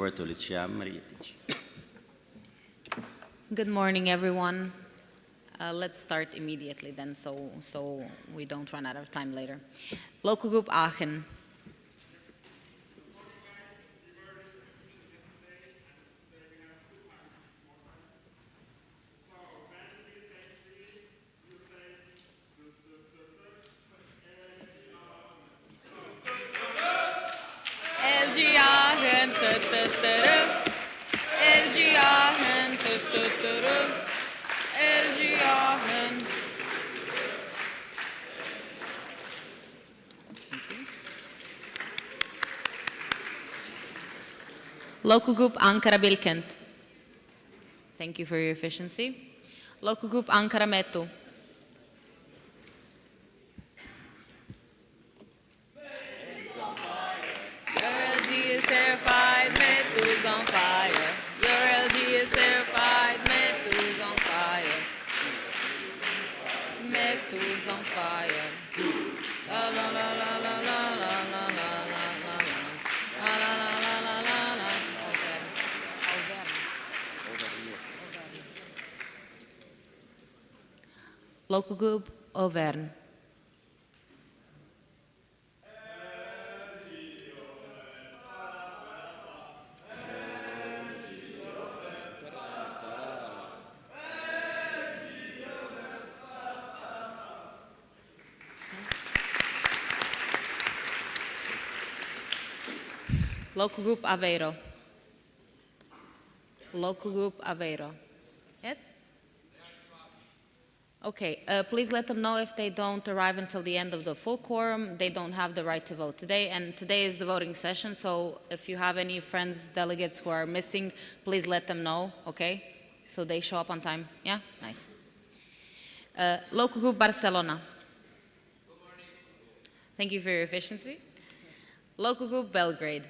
Word to LXIX. Good morning, everyone. Let's start immediately then, so we don't run out of time later. Local group Aachen. LG Aachen, LG Aachen, LG Aachen. Local group Ankara Bilkent. Thank you for your efficiency. Local group Ankara Metu. Your LG is terrified, Metu's on fire. Your LG is terrified, Metu's on fire. Metu's on fire. La la la la la la la la la la la la la la la la la. Local group Auvergne. Local group Aveiro. Local group Aveiro. Yes? Okay, please let them know if they don't arrive until the end of the full quorum. They don't have the right to vote today, and today is the voting session, so if you have any friends, delegates who are missing, please let them know, okay? So they show up on time. Yeah? Nice. Local group Barcelona. Good morning. Thank you for your efficiency. Local group Belgrade.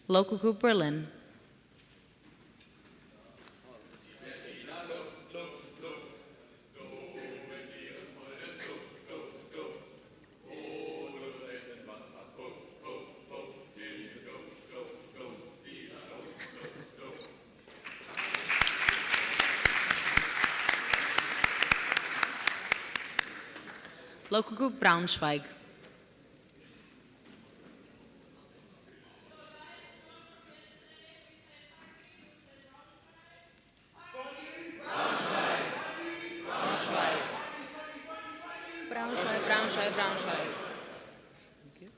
Local group Berlin. Local group Braunschweig. Braunschweig. Thank you.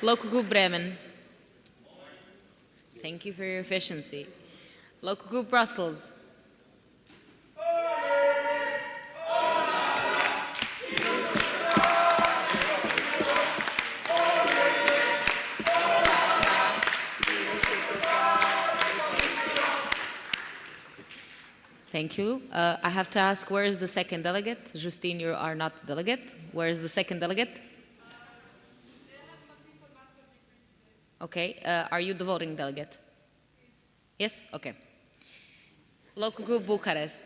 Local group Bremen. Thank you for your efficiency. Local group Brussels. Thank you. I have to ask, where is the second delegate? Justine, you are not the delegate. Where is the second delegate? Okay. Are you the voting delegate? Yes? Okay. Local group Bucharest.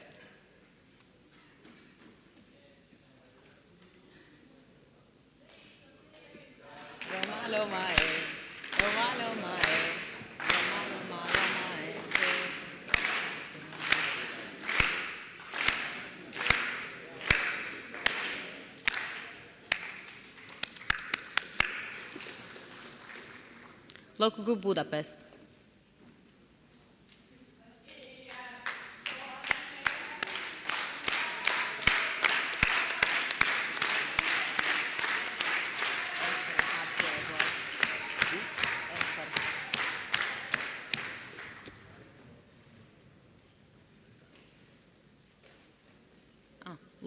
Local group Budapest.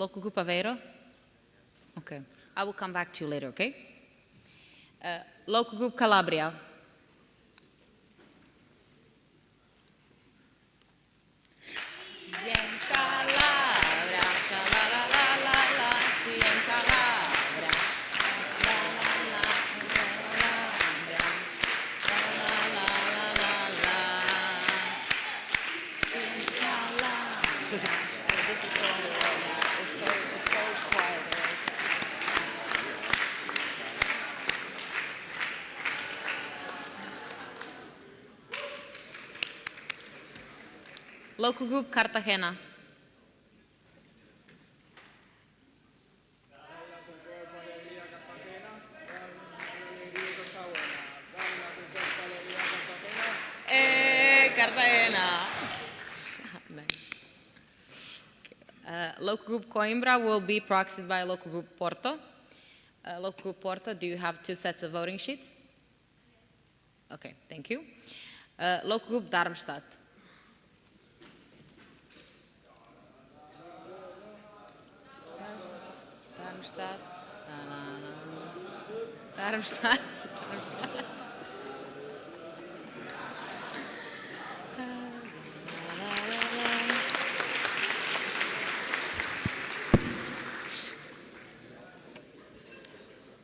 Local group Aveiro? Okay. I will come back to you later, okay? Local group Calabria. Bien Calabria, sha-la-la-la-la-la, bien Calabria. This is so it's so quiet. Local group Cartagena. Cartagena. Nice. Local group Coimbra will be proxied by local group Porto. Local group Porto, do you have 2 sets of voting sheets? Okay, thank you. Local group Darmstadt. Darmstadt. Darmstadt. Darmstadt.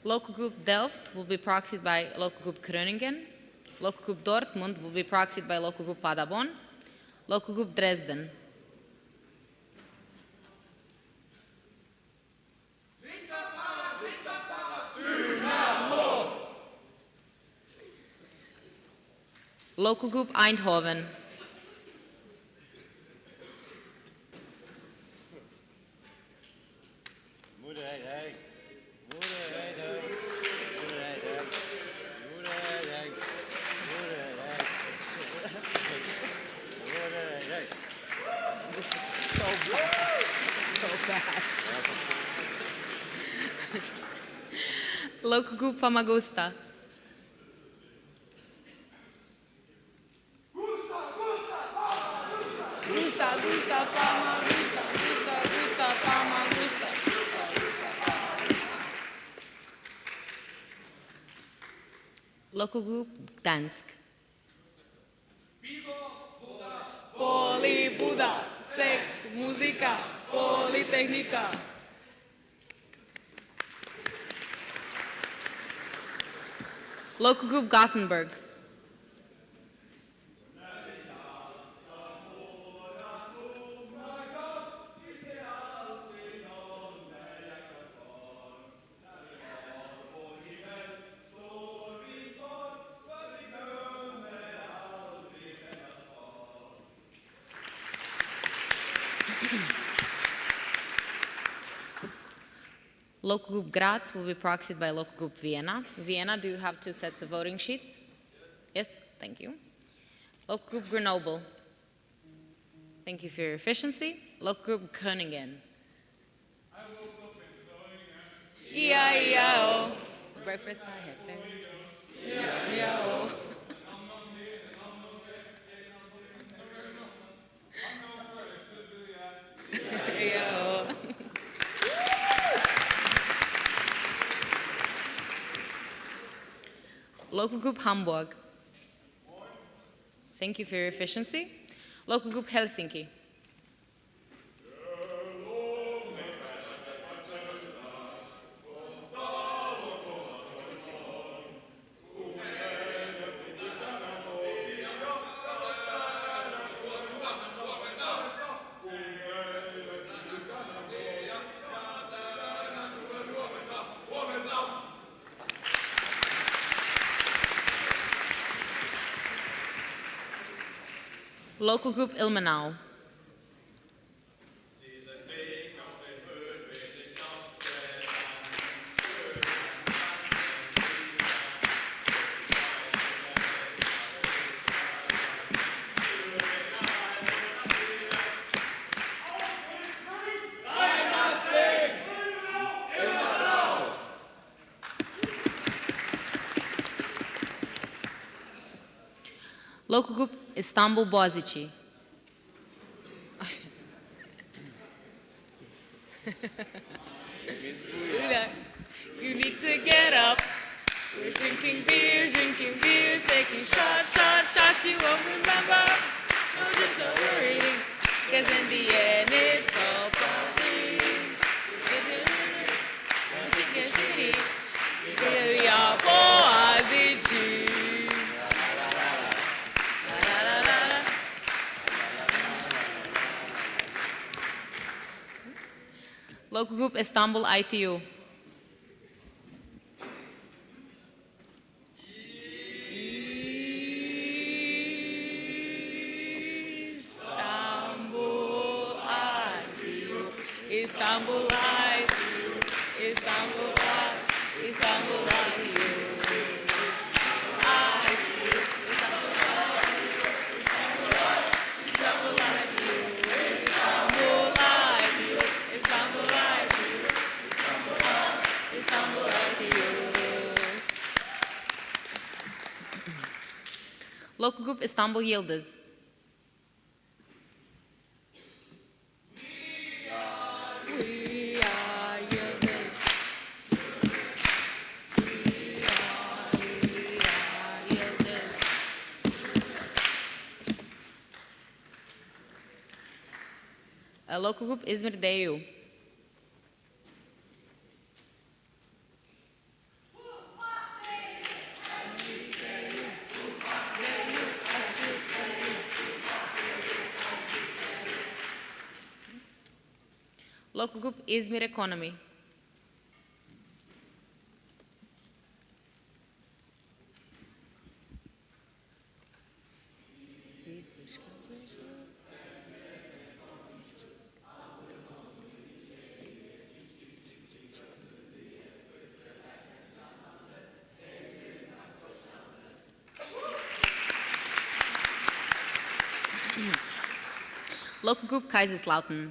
Local group Delft will be proxied by local group Groningen. Local group Dortmund will be proxied by local group Paderborn. Local group Dresden. Local group Eindhoven. This is so bad. This is so bad. Local group Famagusta. Gusta, Famagusta, Gusta, Famagusta. Local group Gdansk. Poli, Buda, sex, música, Politehnika. Local group Gothenburg. Local group Graz will be proxied by local group Vienna. Vienna, do you have 2 sets of voting sheets? Yes, thank you. Local group Grenoble. Thank you for your efficiency. Local group Groningen. E-I-E-I-O. Breakfast I had there. E-I-E-I-O. E-I-O. Local group Hamburg. Thank you for your efficiency. Local group Helsinki. Local group Ilmenau. Local group Istanbul Bozici. We're drinking beers, taking shots. You won't remember. No, just no worries. 'Cause in the end, it's all funny. Shit get shitty. Because we are boys in shoes. Local group Istanbul ITU. İstanbul ITU, İstanbul ITU, İstanbul ITU. Local group İstanbul Yıldız. Local group İzmir DU. Local group İzmir Economy. Local group Kaiserslautern.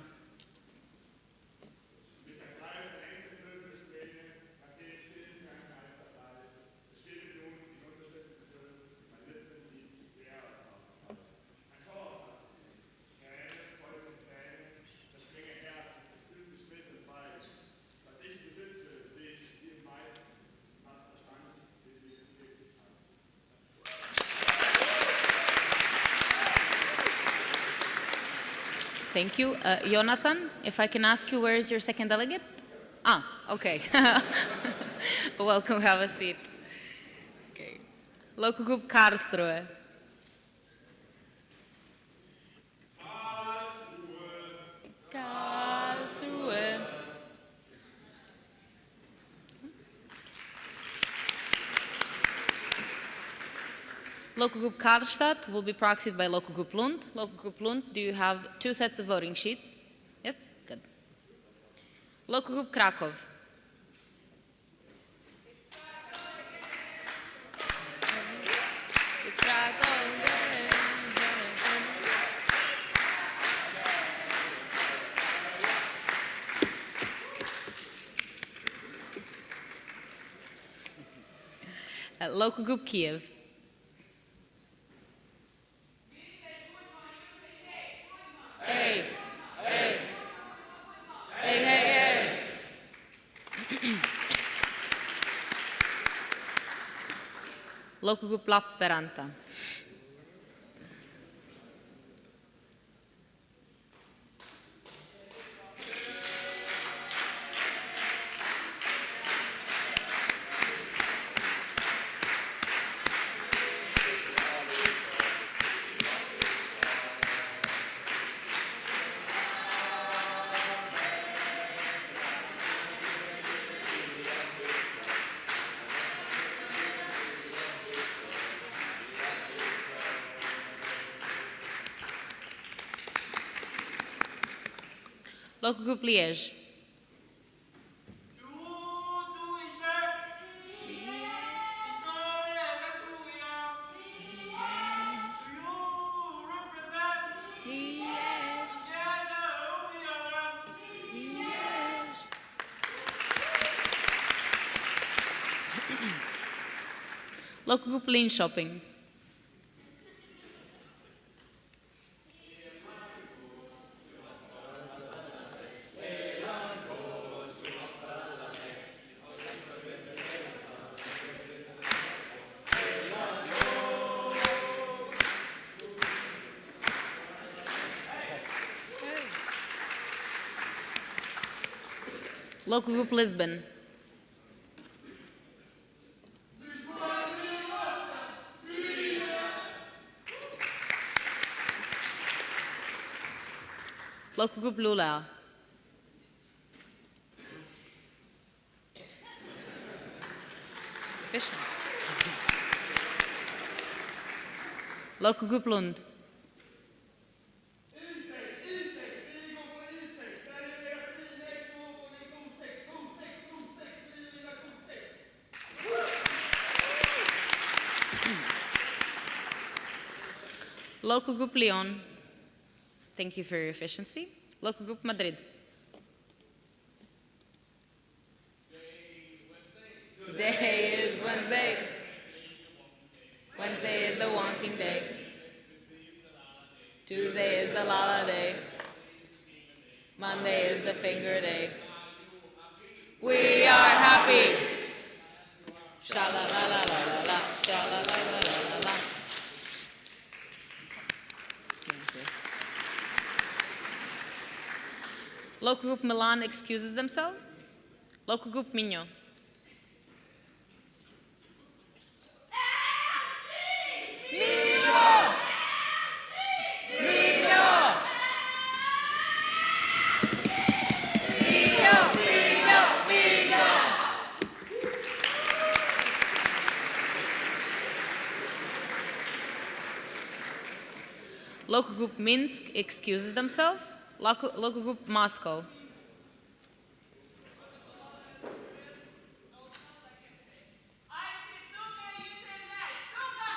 Thank you. Jonathan, if I can ask you, where is your second delegate? Ah, okay. Welcome, have a seat. Okay. Local group Karlsruhe. Karlsruhe. Local group Karlstadt will be proxied by local group Lund. Local group Lund, do you have 2 sets of voting sheets? Yes? Good. Local group Krakow. It's Krakow. Local group Kiev. Hey, hey, hey, hey, hey. Local group Lappeenranta. Local group Liège. Local group Linköping. Local group Lisbon. Local group Lula. Fishing. Local group Lund. Local group Lyon. Thank you for your efficiency. Local group Madrid. Today is Wednesday. Wednesday is the wonking day. Tuesday is the lala day. Monday is the finger day. We are happy. Sha-la-la-la-la-la-la, sha-la-la-la-la-la-la. Local group Milan excuses themselves. Local group Minho. Local group Minsk excuses themselves. Local group Moscow.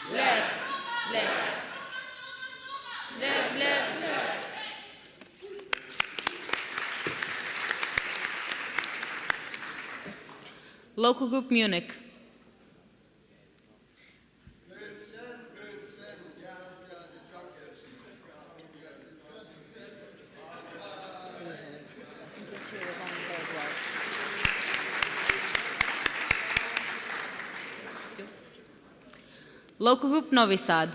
Bled. Local group Munich. Local group Novi Sad.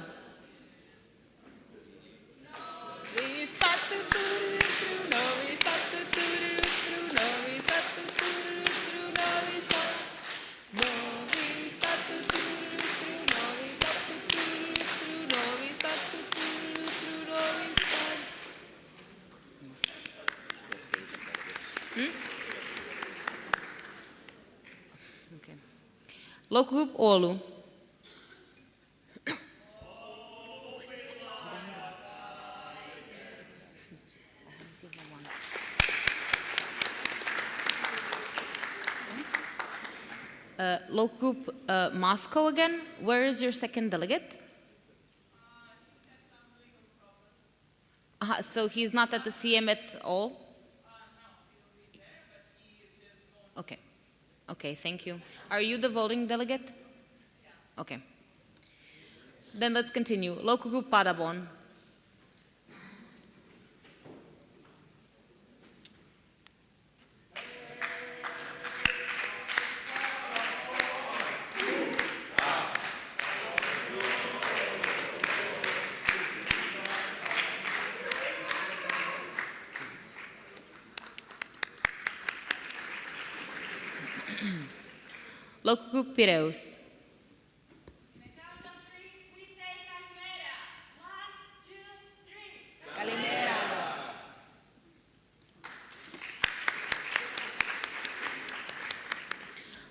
Okay. Local group Olu. Local group Moscow again. Where is your second delegate? So he's not at the CM at all? Okay. Okay, thank you. Are you the voting delegate? Okay. Then let's continue. Local group Paderborn. Local group Piraeus. Calimera.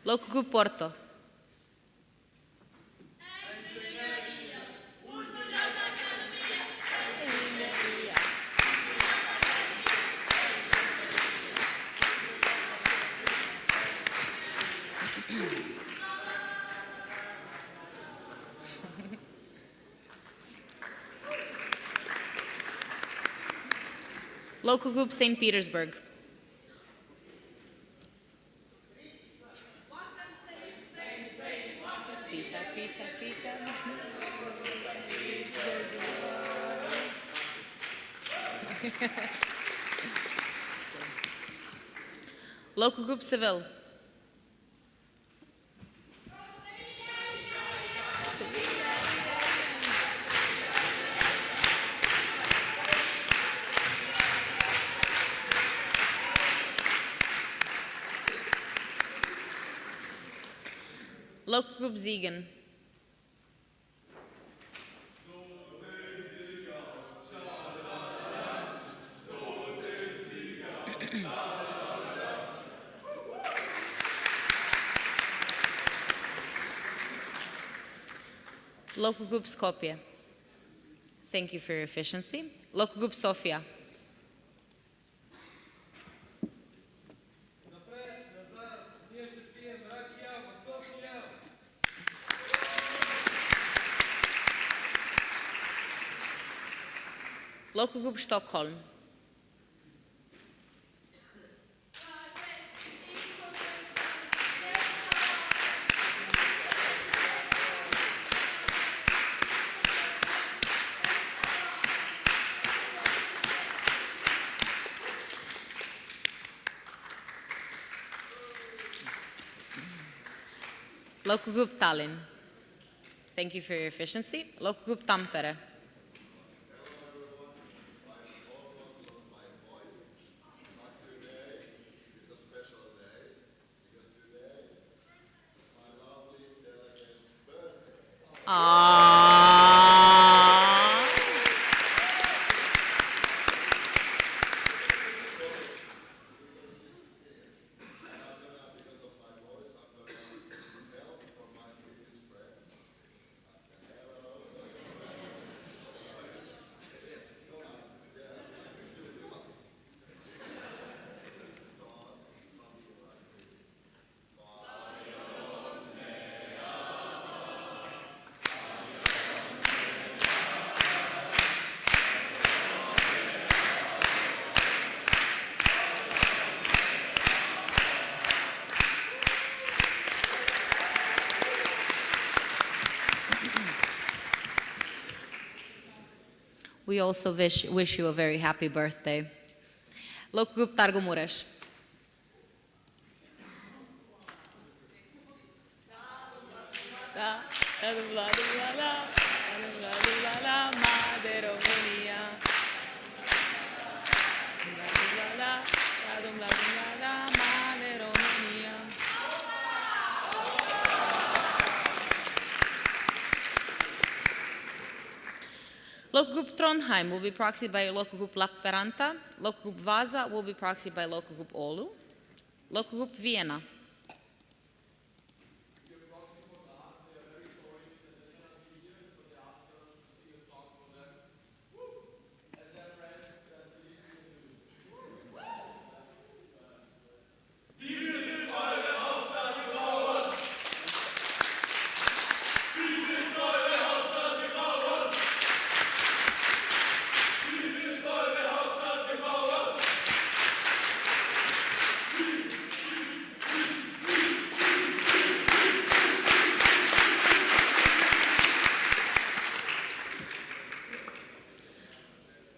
Local group Porto. Local group St. Petersburg. Local group Seville. Local group Ziegen. Local group Skopje. Thank you for your efficiency. Local group Sofia. Local group Stockholm. Local group Tallinn. Thank you for your efficiency. Local group Tampere. Ah. We also wish you a very happy birthday. Local group Targu Mureș. Local group Trondheim will be proxied by local group Lappeenranta. Local group Vaasa will be proxied by local group Oulu. Local group Vienna.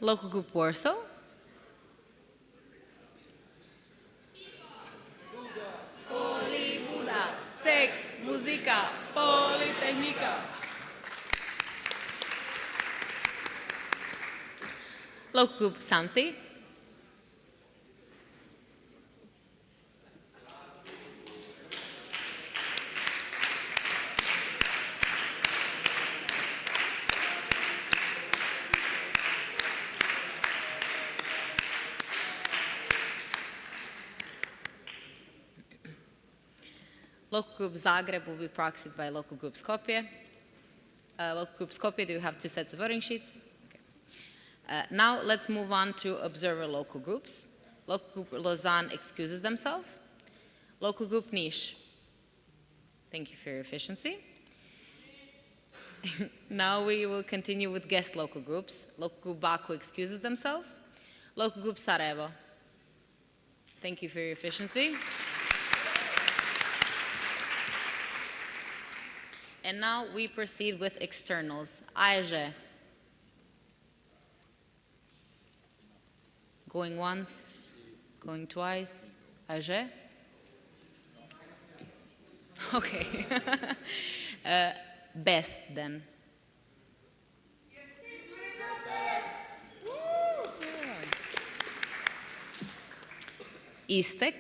Local group Warsaw. Poli, Buda, Sex, Muzyka, Politechnika. Local group Xanthi. Local group Zagreb will be proxied by local group Skopje. Local group Skopje, do you have 2 sets of voting sheets? Okay. Now let's move on to observer local groups. Local group Lausanne excuses themselves. Local group Niš. Thank you for your efficiency. Now we will continue with guest local groups. Local group Baku excuses themselves. Local group Sarajevo. Thank you for your efficiency. And now we proceed with externals. AEG. Going once, going twice. AEG. Okay. Best then. ISTEC.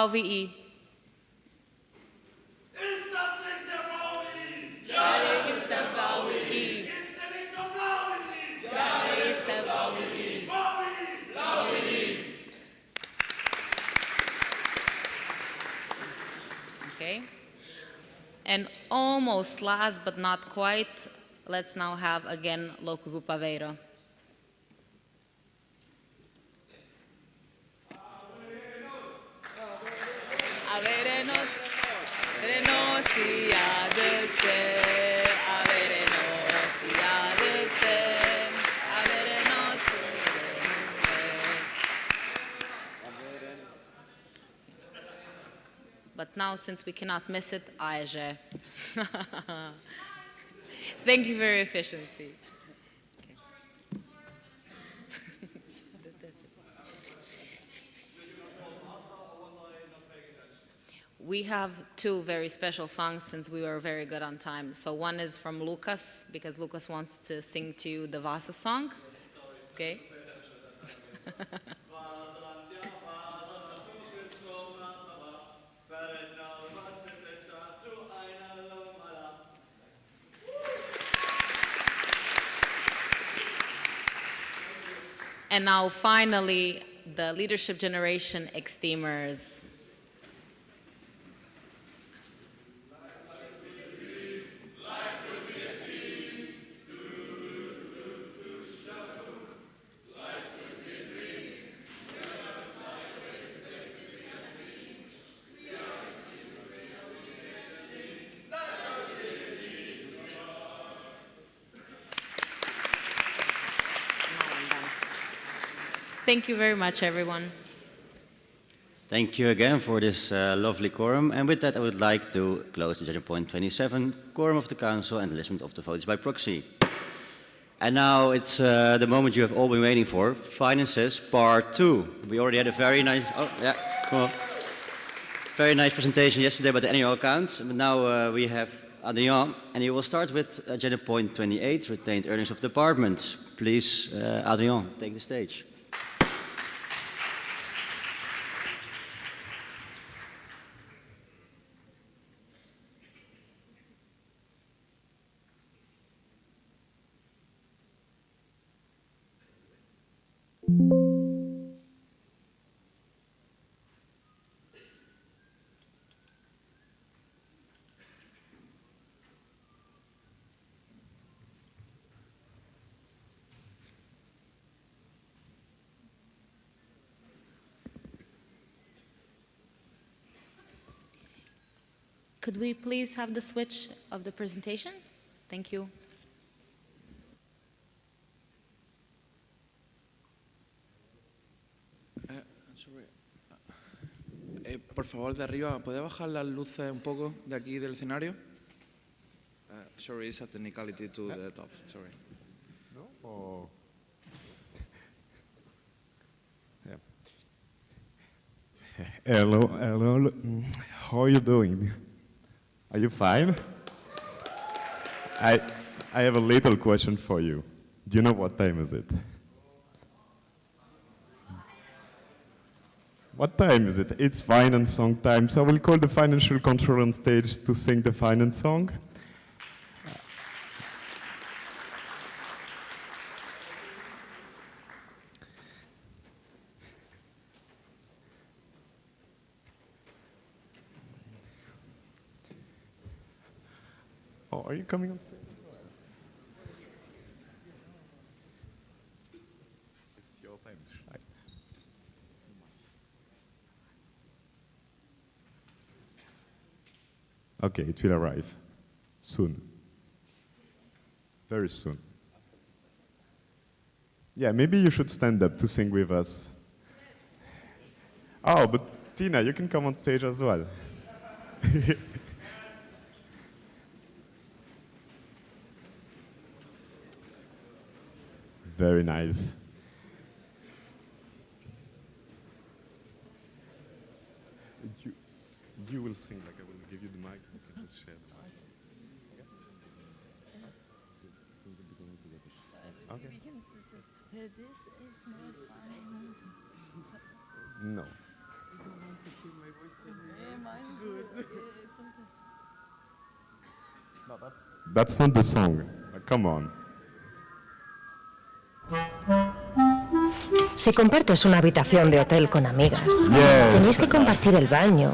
VI. Ist das nicht der VI? Ja, das ist der VI. Ist der nicht so blau in ihm? Ja, das ist der VI. VI! Okay. And almost last but not quite, let's now have again local group Aveiro. Averenos, Averenos, y ha de ser, Averenos, y ha de ser, Averenos, But now, since we cannot miss it, AEG. Thank you for your efficiency. We have two very special songs since we were very good on time. So one is from Lucas, because Lucas wants to sing to you the Vasa song. Okay? And now finally, the leadership generation ex-teamers. Thank you very much, everyone. Thank you again for this lovely quorum. And with that, I would like to close the agenda point 27, quorum of the council and enlistment of the votes by proxy. And now it's the moment you have all been waiting for, finances part 2. We already had a very nice, very nice presentation yesterday about the annual accounts. But now we have Adrian, and he will start with agenda point 28, retained earnings of departments. Please, Adrian, take the stage. Could we please have the switch of the presentation? Thank you. Por favor, de arriba, ¿puede bajar las luces un poco de aquí del escenario? Sorry, it's a technicality to the top. Sorry. No? Or... Yeah. Hello, hello. How are you doing? Are you fine? I have a little question for you. Do you know what time is it? What time is it? It's finance song time, so I will call the financial controller on stage to sing the finance song. Oh, are you coming on stage? It's your time to shine. Okay, it will arrive soon. Very soon. Yeah, maybe you should stand up to sing with us. Oh, but Tina, you can come on stage as well. Very nice. You will sing, like I will give you the mic, you can just share the mic. Sing the beginning together. Okay. This is my final. No. That's not the song. Come on. Si compartes una habitación de hotel con amigas, Yes. tenéis que compartir el baño.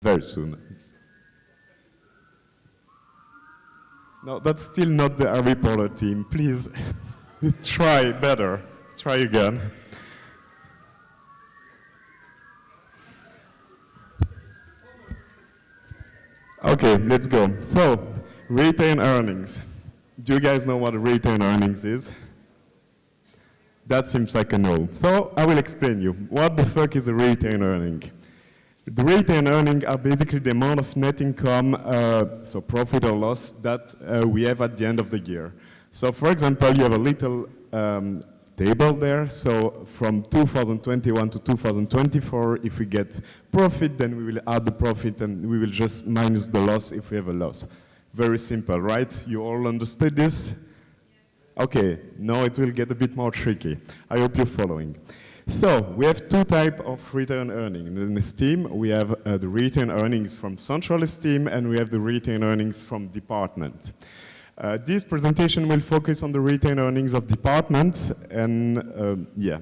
Very soon. No, that's still not the Harry Potter team. Please, try better. Try again. Okay, let's go. So, retained earnings. Do you guys know what retained earnings is? That seems like a no. So, I will explain you. What the fuck is a retained earning? The retained earnings are basically the amount of net income, so profit or loss, that we have at the end of the year. So, for example, you have a little table there. So, from 2021 to 2024, if we get profit, then we will add the profit and we will just minus the loss if we have a loss. Very simple, right? You all understood this? Okay, now it will get a bit more tricky. I hope you're following. So, we have two types of retained earnings. In the team, we have the retained earnings from central esteem, and we have the retained earnings from department. This presentation will focus on the retained earnings of department, and yeah.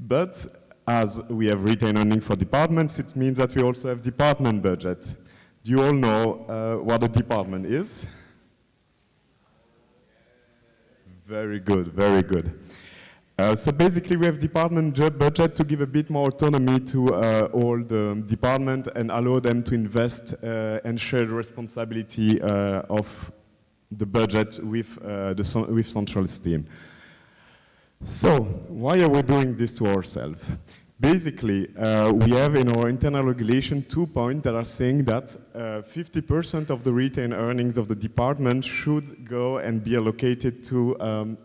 But as we have retained earnings for departments, it means that we also have department budget. Do you all know what a department is? Very good, very good. So basically, we have department budget to give a bit more autonomy to all the department and allow them to invest and share the responsibility of the budget with with central team. So why are we doing this to ourselves? Basically, we have in our internal regulation 2 points that are saying that 50% of the retained earnings of the department should go and be allocated to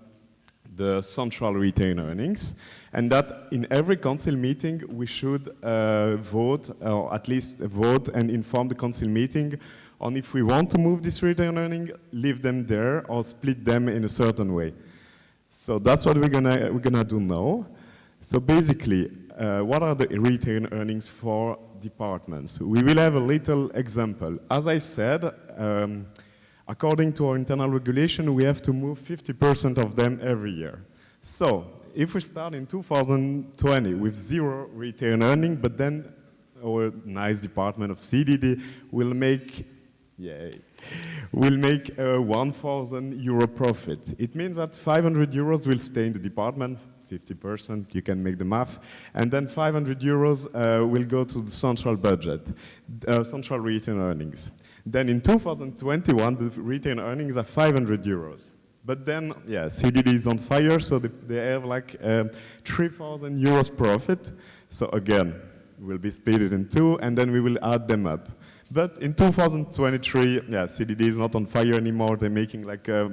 the central retained earnings, and that in every council meeting we should vote, or at least vote and inform the council meeting on if we want to move this retained earning, leave them there, or split them in a certain way. So that's what we're gonna do now. So basically, what are the retained earnings for departments? We will have a little example. As I said, according to our internal regulation, we have to move 50% of them every year. So if we start in 2020 with 0 retained earning, but then our nice department of CDD will make, will make a 1,000 euro profit. It means that 500 euros will stay in the department, 50%, you can make the math, and then 500 euros will go to the central budget, central retained earnings. Then in 2021, the retained earnings are 500 euros. But then, CDD is on fire, so they have like 3,000 euros profit. So again, we'll be split it in 2, and then we will add them up. But in 2023, CDD is not on fire anymore. They're making like a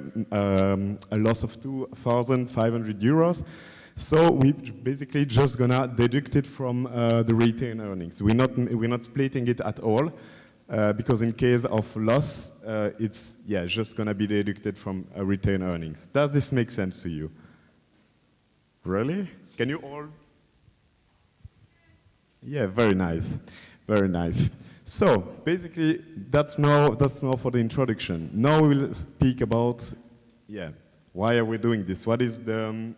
loss of 2,500 euros. So we basically just gonna deduct it from the retained earnings. We're not splitting it at all. Because in case of loss, it's just going to be deducted from retained earnings. Does this make sense to you? Really? Can you all? Yeah, very nice, very nice. So basically, that's now for the introduction. Now we will speak about why are we doing this? What is the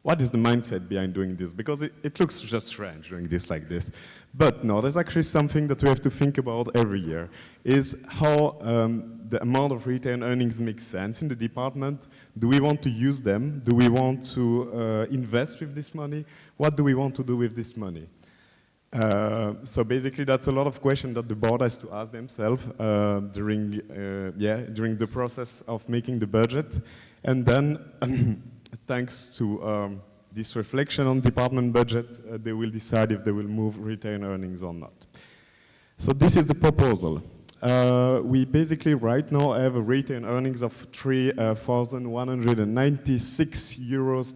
mindset behind doing this? Because it looks just strange doing this like this. But no, there's actually something that we have to think about every year, is how the amount of retained earnings makes sense in the department. Do we want to use them? Do we want to invest with this money? What do we want to do with this money? So basically, that's a lot of questions that the board has to ask themselves during the process of making the budget. And then, thanks to this reflection on department budget, they will decide if they will move retained earnings or not. So this is the proposal. We basically right now have a retained earnings of 3,196 euros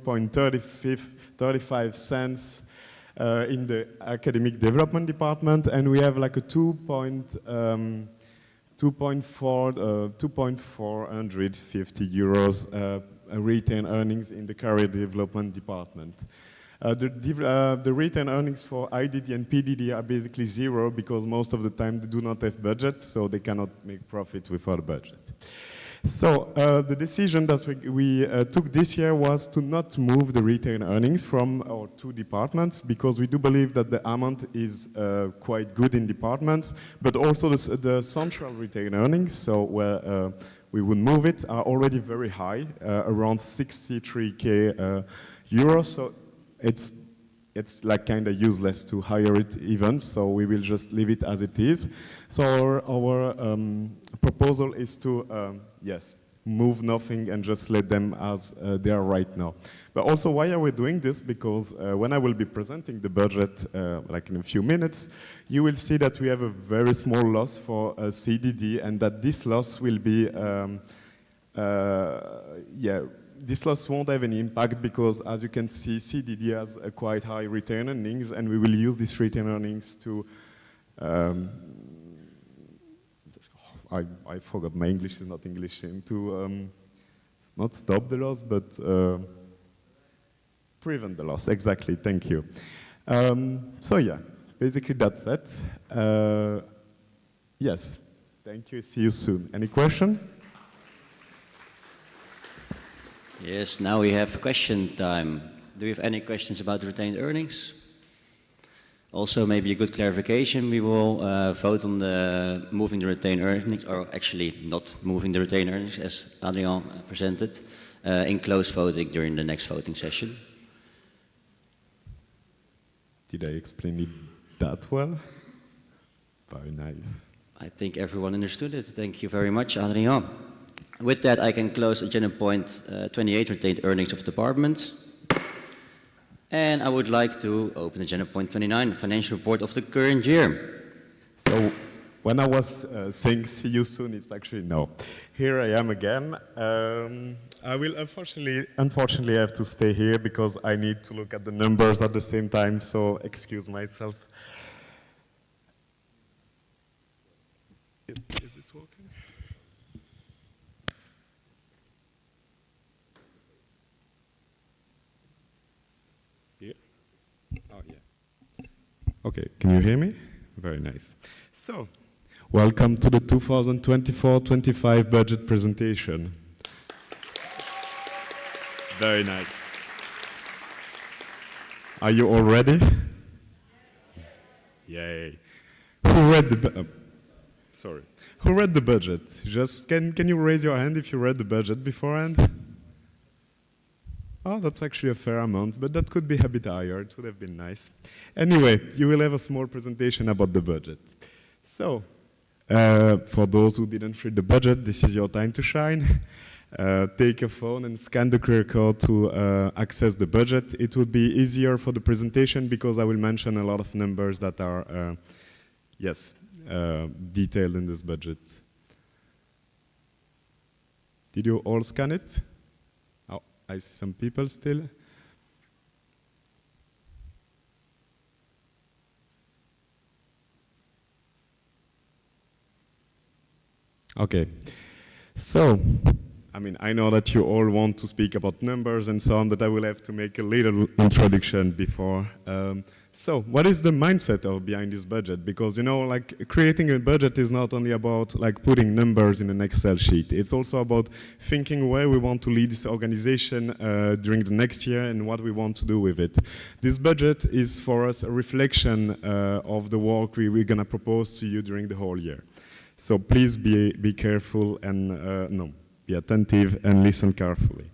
35 cents in the academic development department, and we have like a 2,450 euros retained earnings in the career development department. The retained earnings for IDD and PDD are basically 0 because most of the time they do not have budget, so they cannot make profit without a budget. So the decision that we took this year was to not move the retained earnings from our 2 departments, because we do believe that the amount is quite good in departments, but also the central retained earnings, so where we would move it, are already very high, around 63k euros. So it's like kind of useless to hire it even. So we will just leave it as it is. So our proposal is to move nothing and just let them as they are right now. But also, why are we doing this? Because when I will be presenting the budget, like in a few minutes, you will see that we have a very small loss for CDD, and that this loss will be, this loss won't have any impact because, as you can see, CDD has a quite high retained earnings, and we will use these retained earnings to I forgot my English is not English. To not stop the loss, but prevent the loss. Exactly. Thank you. So yeah, basically that's it. Yes. Thank you. See you soon. Any question? Yes. Now we have question time. Do you have any questions about the retained earnings? Also, maybe a good clarification, we will vote on the moving the retained earnings, or actually not moving the retained earnings, as Adrian presented. in close voting during the next voting session. Did I explain it that well? Very nice. I think everyone understood it. Thank you very much, Adrien. With that, I can close agenda point 28, retained earnings of departments. And I would like to open agenda point 29, financial report of the current year. So when I was saying see you soon, it's actually no. Here I am again. I will unfortunately have to stay here because I need to look at the numbers at the same time, so excuse myself. Is this working? Here? Oh, yeah. Okay, can you hear me? Very nice. So, welcome to the 2024-25 budget presentation. Very nice. Are you all ready? Yay. Who read the Who read the budget? Just can you raise your hand if you read the budget beforehand? Oh, that's actually a fair amount, but that could be a bit higher. It would have been nice. Anyway, you will have a small presentation about the budget. So, for those who didn't read the budget, this is your time to shine. Take a phone and scan the QR code to access the budget. It would be easier for the presentation because I will mention a lot of numbers that are, detailed in this budget. Did you all scan it? Oh, I see some people still. Okay, so, I know that you all want to speak about numbers and so on, but I will have to make a little introduction before. So, what is the mindset behind this budget? Because, creating a budget is not only about, putting numbers in an Excel sheet. It's also about thinking where we want to lead this organization during the next year and what we want to do with it. This budget is, for us, a reflection of the work we're going to propose to you during the whole year. So, please be careful and, be attentive and listen carefully.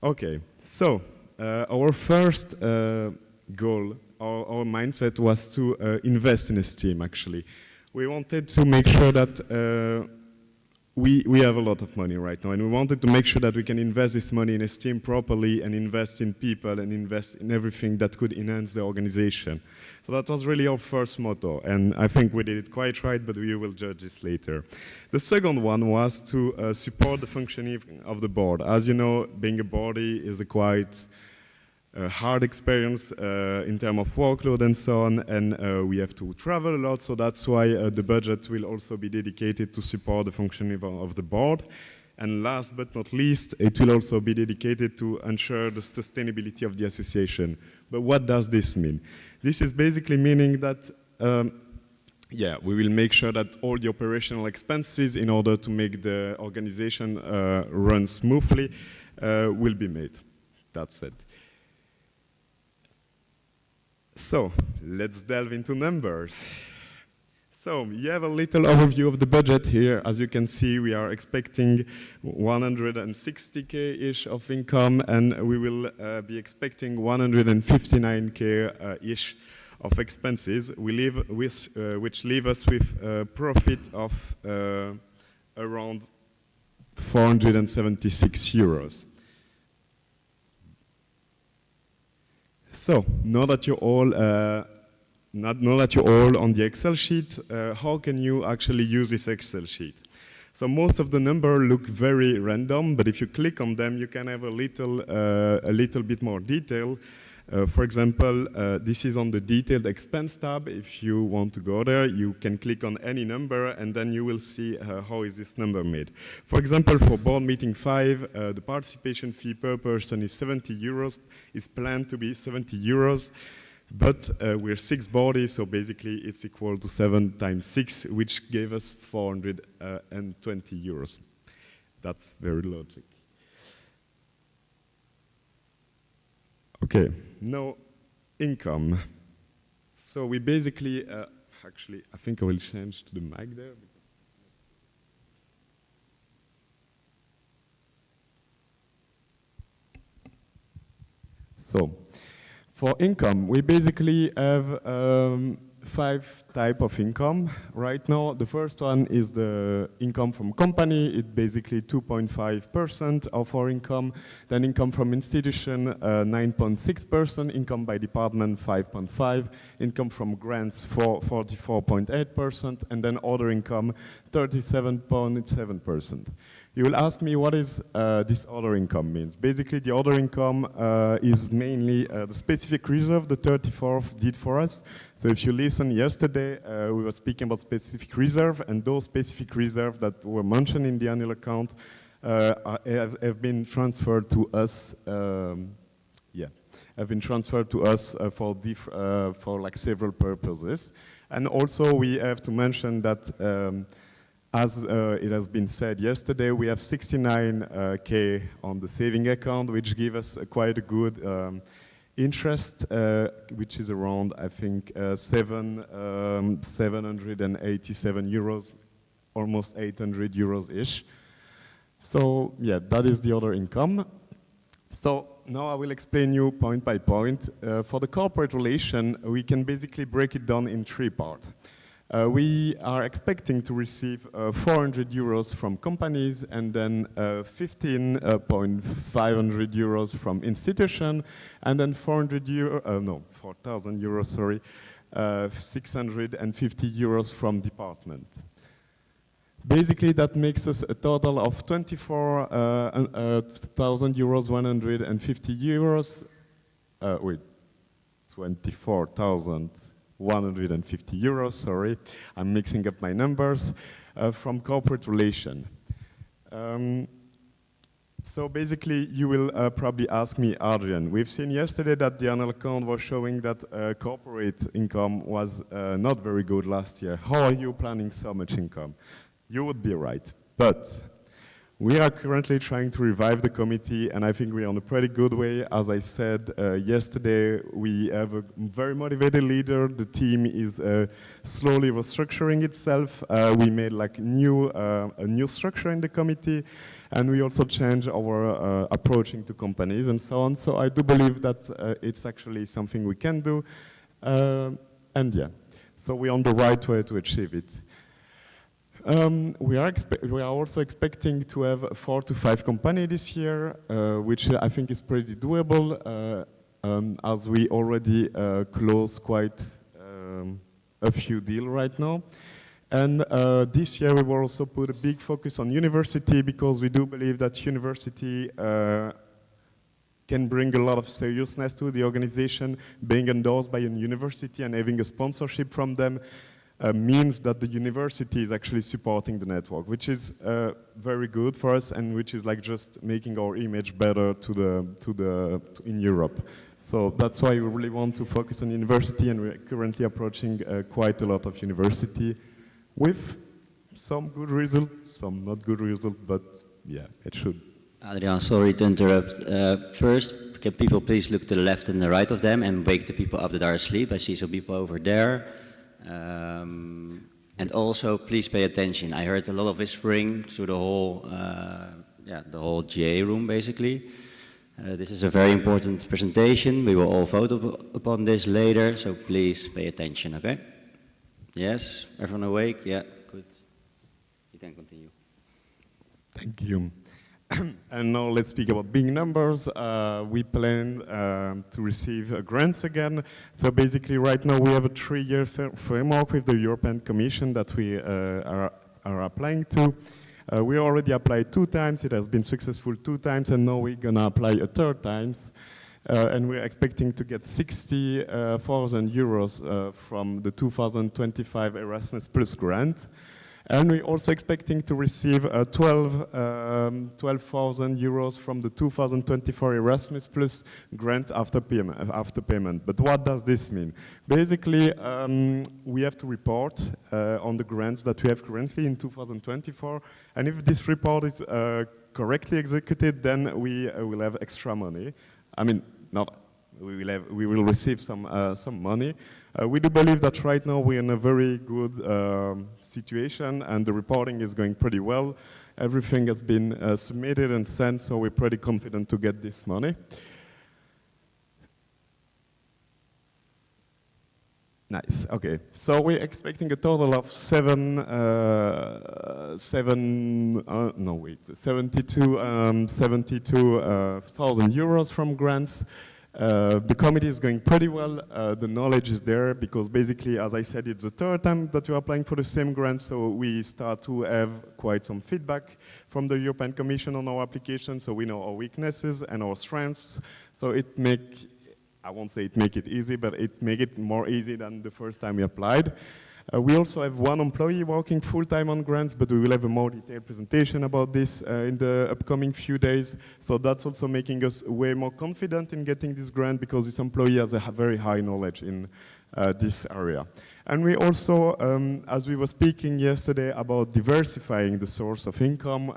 Okay, so our first goal, our mindset was to invest in esteem, actually. We wanted to make sure that we have a lot of money right now, and we wanted to make sure that we can invest this money in esteem properly and invest in people and invest in everything that could enhance the organization. So that was really our first motto, and I think we did it quite right, but we will judge this later. The second one was to support the functioning of the board. As you know, being a body is a quite hard experience in terms of workload and so on, and we have to travel a lot, so that's why the budget will also be dedicated to support the functioning of the board. And last but not least, it will also be dedicated to ensure the sustainability of the association. But what does this mean? This is basically meaning that, we will make sure that all the operational expenses in order to make the organization run smoothly will be made. That's it. So, let's delve into numbers. So, you have a little overview of the budget here. As you can see, we are expecting 160K-ish of income, and we will be expecting 159K-ish of expenses, which leave us with a profit of around 476 euros. So, now that you're all on the Excel sheet, how can you actually use this Excel sheet? So most of the numbers look very random, but if you click on them, you can have a little bit more detail. For example, this is on the detailed expense tab. If you want to go there, you can click on any number, and then you will see how is this number made. For example, for board meeting 5, the participation fee per person is 70 euros, is planned to be 70 euros. But we're 6 bodies, so basically it's equal to 7 times 6, which gave us 420 euros. That's very logical. Okay, now income. So we basically, actually, I think I will change to the mic there. So, for income, we basically have 5 types of income right now. The first one is the income from company. It's basically 2.5% of our income. Then income from institution, 9.6%. Income by department, 5.5%. Income from grants, 44.8%. And then other income, 37.7%. You will ask me what is this other income means. Basically, the other income is mainly the specific reserve the 34th did for us. So if you listen yesterday, we were speaking about specific reserve, and those specific reserves that were mentioned in the annual account have been transferred to us. Have been transferred to us for like several purposes. And also we have to mention that as it has been said yesterday, we have 69K on the saving account, which give us quite a good interest, which is around, I think, 787 euros, almost 800 euros-ish. So yeah, that is the other income. So now I will explain you point by point. For the corporate relation, we can basically break it down in 3 parts. We are expecting to receive 400 euros from companies, and then 15,500 euros from institution, and then 4,000 euros, sorry, 650 euros from department. Basically, that makes us a total of 24,000 euros, 150 euros. 24,150 euros, sorry, I'm mixing up my numbers, from corporate relation. So basically, you will probably ask me, Adrian, we've seen yesterday that the annual account was showing that corporate income was not very good last year. How are you planning so much income? You would be right, but we are currently trying to revive the committee, and I think we're on a pretty good way. As I said yesterday, we have a very motivated leader. The team is slowly restructuring itself. We made like a new structure in the committee, and we also changed our approaching to companies and so on. So I do believe that it's actually something we can do, and yeah, so we're on the right way to achieve it. We are also expecting to have 4 to 5 companies this year, which I think is pretty doable, as we already closed quite a few deals right now. And this year we will also put a big focus on university, because we do believe that university can bring a lot of seriousness to the organization. Being endorsed by a university and having a sponsorship from them means that the university is actually supporting the network, which is very good for us, and which is like just making our image better in Europe. So that's why we really want to focus on university, and we're currently approaching quite a lot of university with some good results, some not good results, but yeah, it should. Adrian, sorry to interrupt. First, can people please look to the left and the right of them and wake the people up that are asleep? I see some people over there. And also, please pay attention. I heard a lot of whispering through the whole GA room, basically. This is a very important presentation. We will all vote upon this later, so please pay attention, okay? Yes, everyone awake? Yeah, good. You can continue. Thank you. And now let's speak about big numbers. We plan to receive grants again. So basically right now we have a 3-year framework with the European Commission that we are applying to. We already applied 2 times. It has been successful 2 times, and now we're gonna apply a 3rd time. And we're expecting to get 60,000 euros from the 2025 Erasmus Plus grant. And we're also expecting to receive 12,000 euros from the 2024 Erasmus Plus grant after payment. But what does this mean? Basically, we have to report on the grants that we have currently in 2024. And if this report is correctly executed, then we will have extra money. I mean, we will receive some money. We do believe that right now we're in a very good situation, and the reporting is going pretty well. Everything has been submitted and sent, so we're pretty confident to get this money. Nice. Okay. So we're expecting a total of 72 thousand euros from grants. The committee is going pretty well. The knowledge is there because basically, as I said, it's the third time that we're applying for the same grant. So we start to have quite some feedback from the European Commission on our application. So we know our weaknesses and our strengths. So I won't say it make it easy, but it make it more easy than the first time we applied. We also have one employee working full-time on grants, but we will have a more detailed presentation about this in the upcoming few days. So that's also making us way more confident in getting this grant because this employee has a very high knowledge in this area. And we also, as we were speaking yesterday about diversifying the source of income,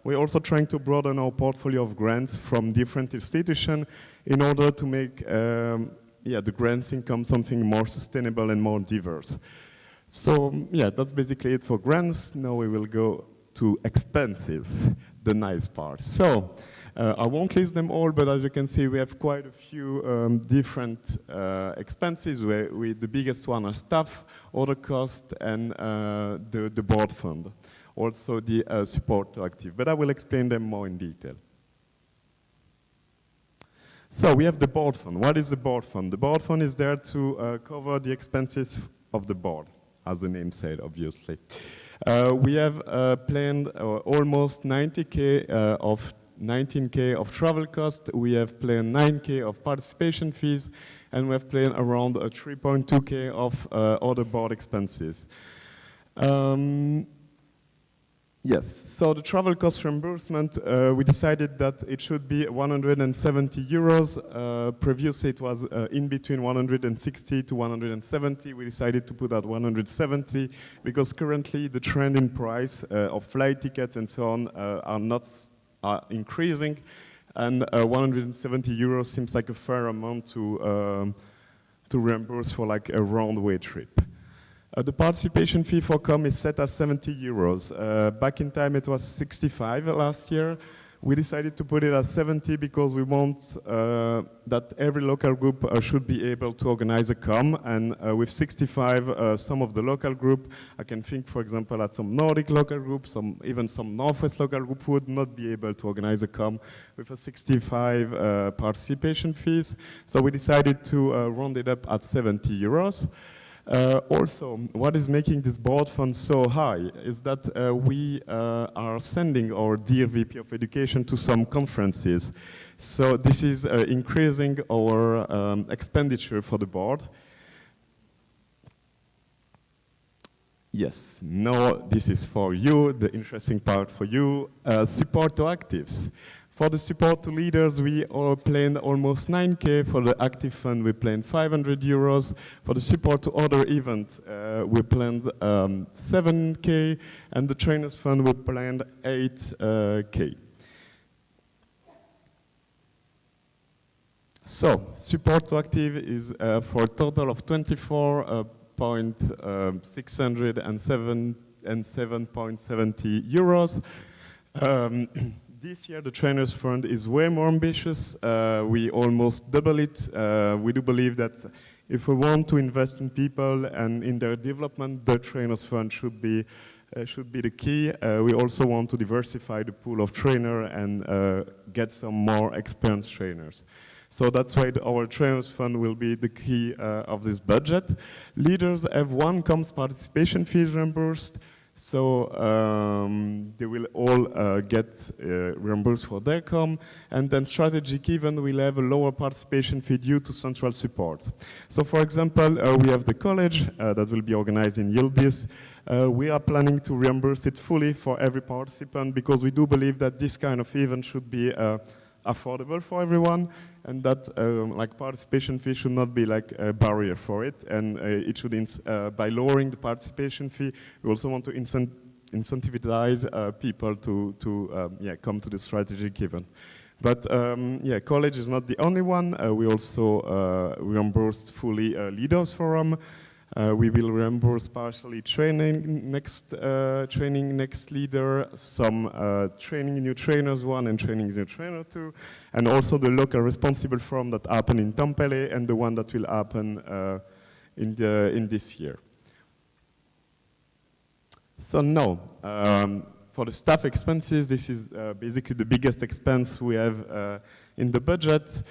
we're also trying to broaden our portfolio of grants from different institutions in order to make the grants income something more sustainable and more diverse. So yeah, that's basically it for grants. Now we will go to expenses, the nice part. So I won't list them all, but as you can see, we have quite a few different expenses. The biggest one are staff, other costs, and the board fund. Also the support to active, but I will explain them more in detail. So we have the board fund. What is the board fund? The board fund is there to cover the expenses of the board, as the name said, obviously. We have planned almost 19K of travel costs. We have planned 9K of participation fees, and we have planned around 3.2K of other board expenses. Yes, so the travel cost reimbursement, we decided that it should be 170 euros. Previously it was in between 160 to 170. We decided to put out 170 because currently the trend in price of flight tickets and so on are increasing, and 170 euros seems like a fair amount to reimburse for like a round-way trip. The participation fee for COM is set as 70 euros. Back in time it was 65 last year. We decided to put it as 70 because we want that every local group should be able to organize a COM, and with 65, some of the local group, I can think for example at some Nordic local groups, even some Northwest local group would not be able to organize a COM with a 65 participation fees. So we decided to round it up at 70 euros. Also, what is making this board fund so high is that we are sending our dear VP of Education to some conferences. So this is increasing our expenditure for the board. Yes, now this is for you, the interesting part for you, support to actives. For the support to leaders, we all planned almost 9K. For the active fund, we planned 500 euros. For the support to other events, we planned 7K. And the trainers fund, we planned 8K. So, support to active is for a total of 24,607.70 euros. This year, the Trainers Fund is way more ambitious. We almost double it. We do believe that if we want to invest in people and in their development, the Trainers Fund should be the key. We also want to diversify the pool of trainers and get some more experienced trainers. So that's why our Trainers Fund will be the key of this budget. Leaders have one COMS participation fees reimbursed. So they will all get reimbursed for their COM, and then strategic event will have a lower participation fee due to central support. So for example, we have the college that will be organized in Yildiz. We are planning to reimburse it fully for every participant because we do believe that this kind of event should be affordable for everyone, and that like participation fee should not be like a barrier for it, and it should, by lowering the participation fee, we also want to incentivize people to come to the strategic event. But college is not the only one. We also reimbursed fully Leaders Forum. We will reimburse partially training next leader, some training new trainers 1 and training new trainer 2, and also the local responsible forum that happened in Tampere and the one that will happen in this year. So now, for the staff expenses, this is basically the biggest expense we have in the budget.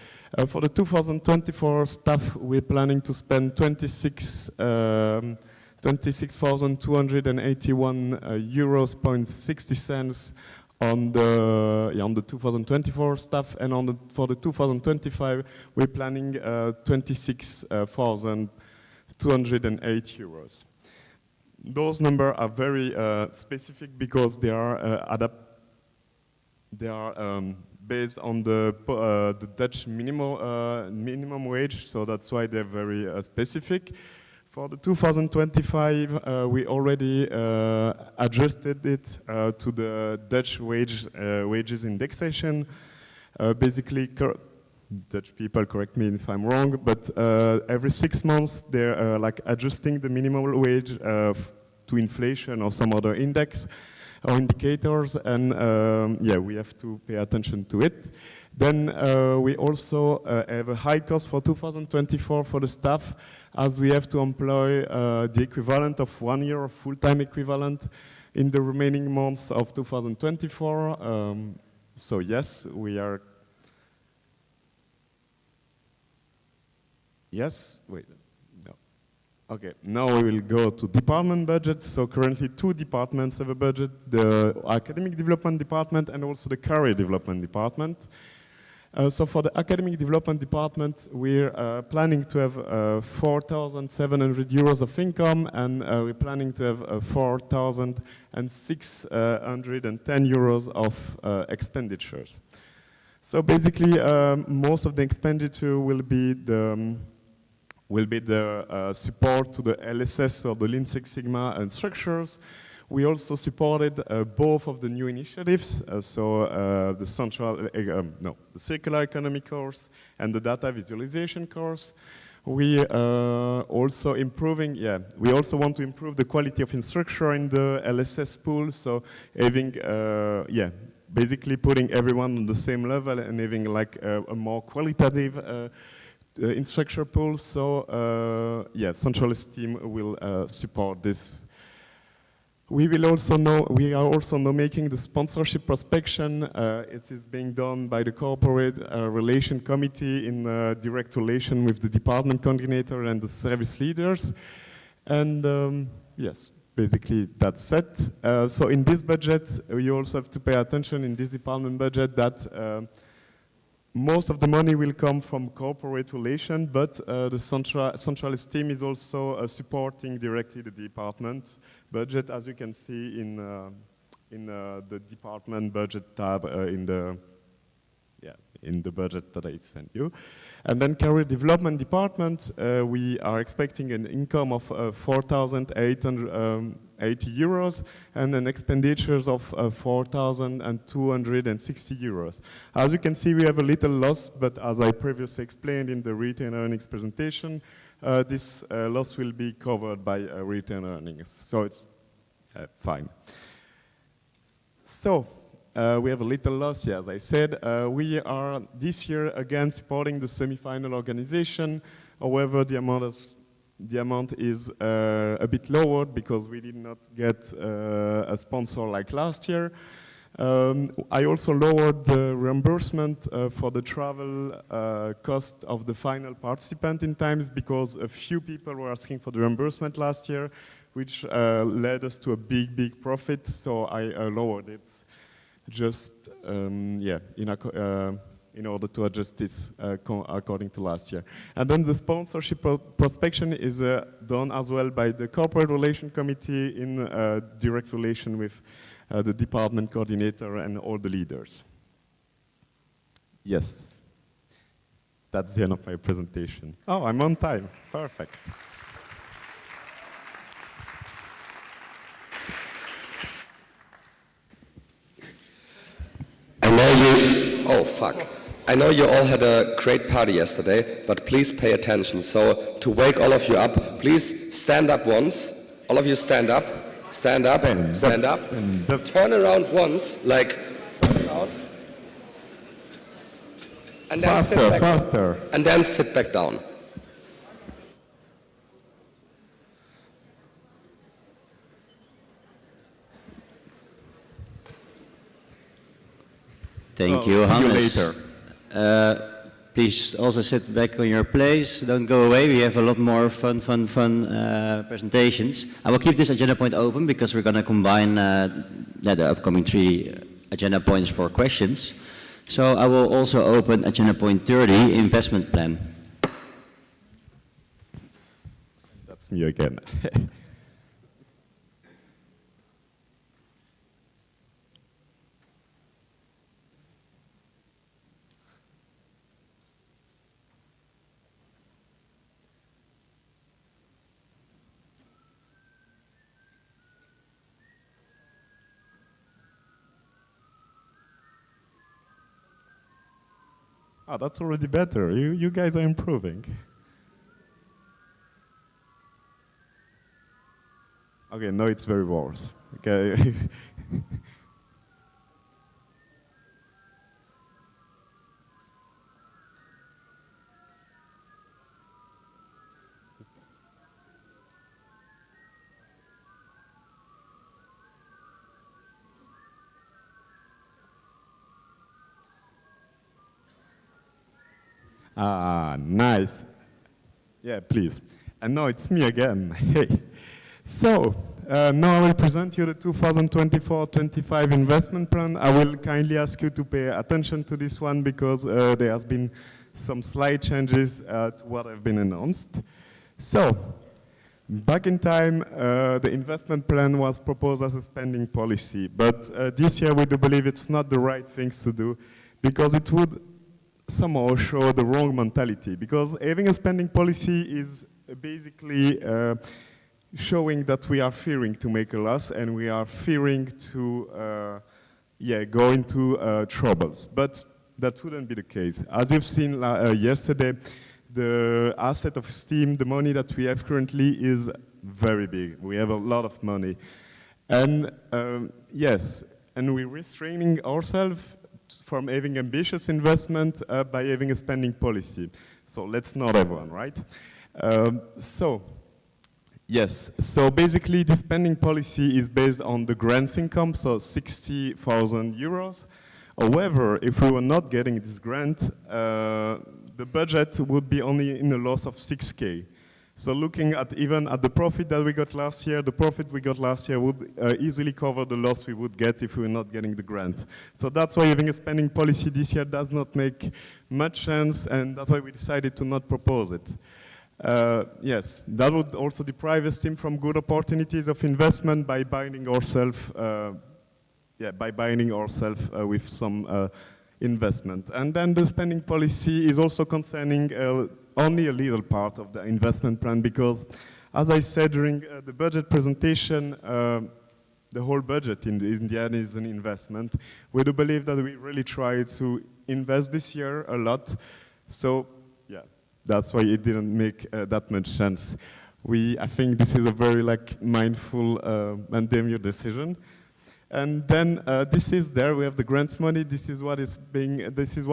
For the 2024 staff, we're planning to spend 26,281 euros, 60 cents on the 2024 staff, and for the 2025, we're planning 26,208 euros. Those numbers are very specific because they are based on the Dutch minimum wage, so that's why they're very specific. For the 2025, we already adjusted it to the Dutch wages indexation. Basically, Dutch people, correct me if I'm wrong, but every 6 months they're like adjusting the minimum wage to inflation or some other index or indicators, and yeah, we have to pay attention to it. Then we also have a high cost for 2024 for the staff, as we have to employ the equivalent of 1 year of full-time equivalent in the remaining months of 2024. So yes, we are. Yes, wait, no. Okay, now we will go to department budgets. So currently 2 departments have a budget, the academic development department and also the career development department. So for the academic development department, we're planning to have 4,700 euros of income, and we're planning to have 4,610 euros of expenditures. So basically, most of the expenditure will be the support to the LSS or the Lean Six Sigma and structures. We also supported both of the new initiatives, the circular economy course and the data visualization course. We also we also want to improve the quality of instruction in the LSS pool. So having, basically putting everyone on the same level and having like a more qualitative instructor pool. So centralist team will support this. We are also now making the sponsorship prospection. It is being done by the corporate relation committee in direct relation with the department coordinator and the service leaders. And yes, basically that's it. So in this budget, you also have to pay attention in this department budget that most of the money will come from corporate relation, but the centralist team is also supporting directly the department budget, as you can see in the department budget tab in the budget that I sent you. And then career development department, we are expecting an income of 4,880 euros and an expenditures of 4,260 euros. As you can see, we have a little loss, but as I previously explained in the retained earnings presentation, this loss will be covered by retained earnings. So it's fine. So, we have a little loss, yeah, as I said. We are this year again supporting the semi-final organization. However, the amount is a bit lowered because we did not get a sponsor like last year. I also lowered the reimbursement for the travel cost of the final participant in times because a few people were asking for the reimbursement last year, which led us to a big profit. So I lowered it. Just in order to adjust this according to last year. And then the sponsorship prospection is done as well by the corporate relation committee in direct relation with the department coordinator and all the leaders. Yes, that's the end of my presentation. Oh, I'm on time, perfect. Oh, fuck. I know you all had a great party yesterday, but please pay attention. So, to wake all of you up, please stand up once. All of you stand up. Stand up. Stand up. Turn around once, like, out. And then sit back down. And then sit back down. Thank So, you, see you Hannes. later. Please also sit back on your place. Don't go away. We have a lot more fun presentations. I will keep this agenda point open because we're going to combine the upcoming 3 agenda points for questions. So I will also open agenda point 30, investment plan. That's me again. Oh, that's already better. You guys are improving. Okay, no, it's very worse. Okay. Ah, nice. Yeah, please. And now it's me again. Hey. So, now I will present you the 2024-25 investment plan. I will kindly ask you to pay attention to this one because there has been some slight changes to what have been announced. So, back in time, the investment plan was proposed as a spending policy, but this year we do believe it's not the right things to do because it would somehow show the wrong mentality, because having a spending policy is basically showing that we are fearing to make a loss and we are fearing to go into troubles. But that wouldn't be the case. As you've seen yesterday, the asset of Steam, the money that we have currently is very big. We have a lot of money. And yes, and we're restraining ourselves from having ambitious investment by having a spending policy. So let's not have one, right? Yes, so basically the spending policy is based on the grants income, so 60,000 euros. However, if we were not getting this grant, the budget would be only in a loss of 6K. So looking at even at the profit that we got last year, the profit we got last year would easily cover the loss we would get if we were not getting the grant. So that's why having a spending policy this year does not make much sense, and that's why we decided to not propose it. Yes, that would also deprive Steam from good opportunities of investment by binding ourselves with some investment. And then the spending policy is also concerning only a little part of the investment plan because, as I said during the budget presentation, the whole budget in the end is an investment. We do believe that we really try to invest this year a lot. So, yeah, that's why it didn't make that much sense. I think this is a very mindful and demure decision. And then this is there, we have the grants money. This is what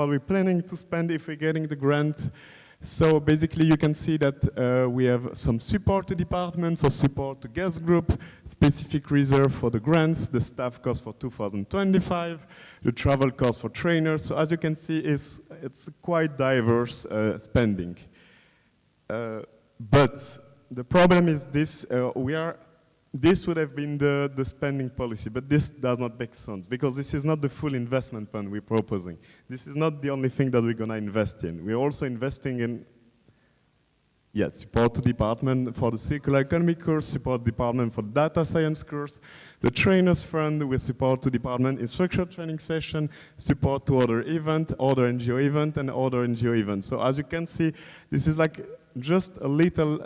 we're planning to spend if we're getting the grant. So basically you can see that we have some support to departments or support to guest group, specific reserve for the grants, the staff cost for 2025, the travel cost for trainers. So as you can see, it's quite diverse spending. But the problem is this, this would have been the spending policy, but this does not make sense because this is not the full investment plan we're proposing. This is not the only thing that we're going to invest in. We're also investing in, support to department for the circular economy course, support department for the data science course, the trainers fund with support to department in structured training session, support to other event, other NGO event, and other NGO events. So as you can see, this is just a little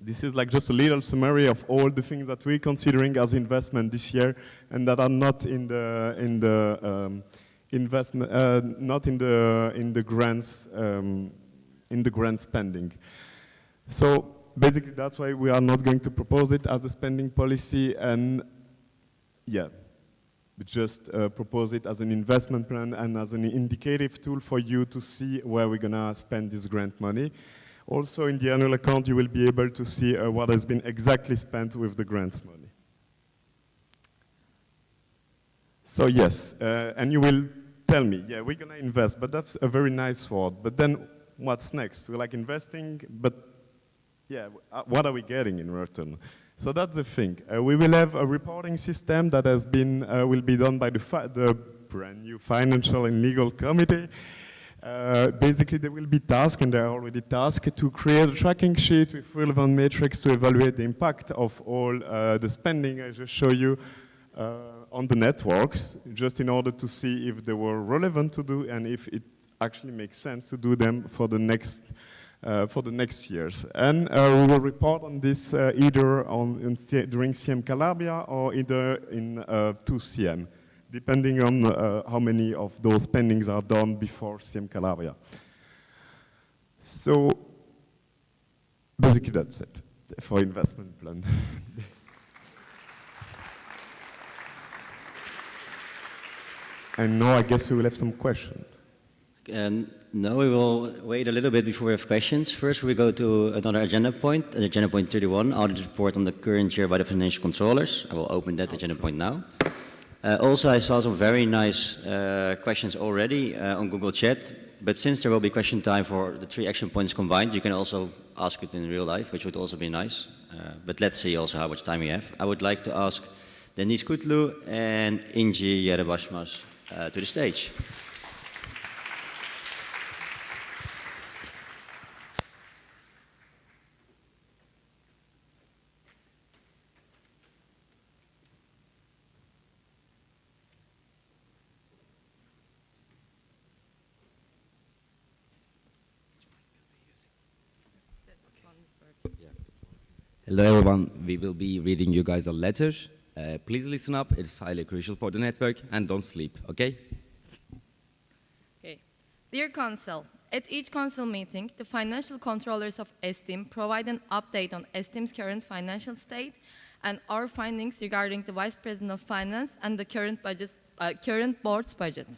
just a little summary of all the things that we're considering as investment this year, and that are not in the investment, not in the grant spending. So basically, that's why we are not going to propose it as a spending policy, and we just propose it as an investment plan and as an indicative tool for you to see where we're gonna spend this grant money. Also, in the annual account, you will be able to see what has been exactly spent with the grants money. So yes, and you will tell me, yeah, we're gonna invest, but that's a very nice word. But then what's next? We're like investing, but yeah, what are we getting in return? So that's the thing. We will have a reporting system that has been, will be done by the brand new financial and legal committee. Basically, there will be tasks, and there are already tasks, to create a tracking sheet with relevant metrics to evaluate the impact of all the spending I just showed you on the networks, just in order to see if they were relevant to do and if it actually makes sense to do them for the next years. And we will report on this either during CM Calabria or either in 2CM, depending on how many of those spendings are done before CM Calabria. So basically that's it for investment plan. And now I guess we will have some questions. And now we will wait a little bit before we have questions. First, we go to another agenda point, agenda point 31, audit report on the current year by the financial controllers. I will open that agenda point now. Also, I saw some very nice questions already on Google Chat, but since there will be question time for the 3 action points combined, you can also ask it in real life, which would also be nice. But let's see also how much time we have. I would like to ask Denise Kutlu and Ingi Yerebashmas to the stage. Hello everyone, we will be reading you guys a letter. Please listen up, it's highly crucial for the network, and don't sleep, okay? Okay. Dear Council, at each Council meeting, the financial controllers of STEAM provide an update on STEAM's current financial state and our findings regarding the Vice President of Finance and the current board's budget.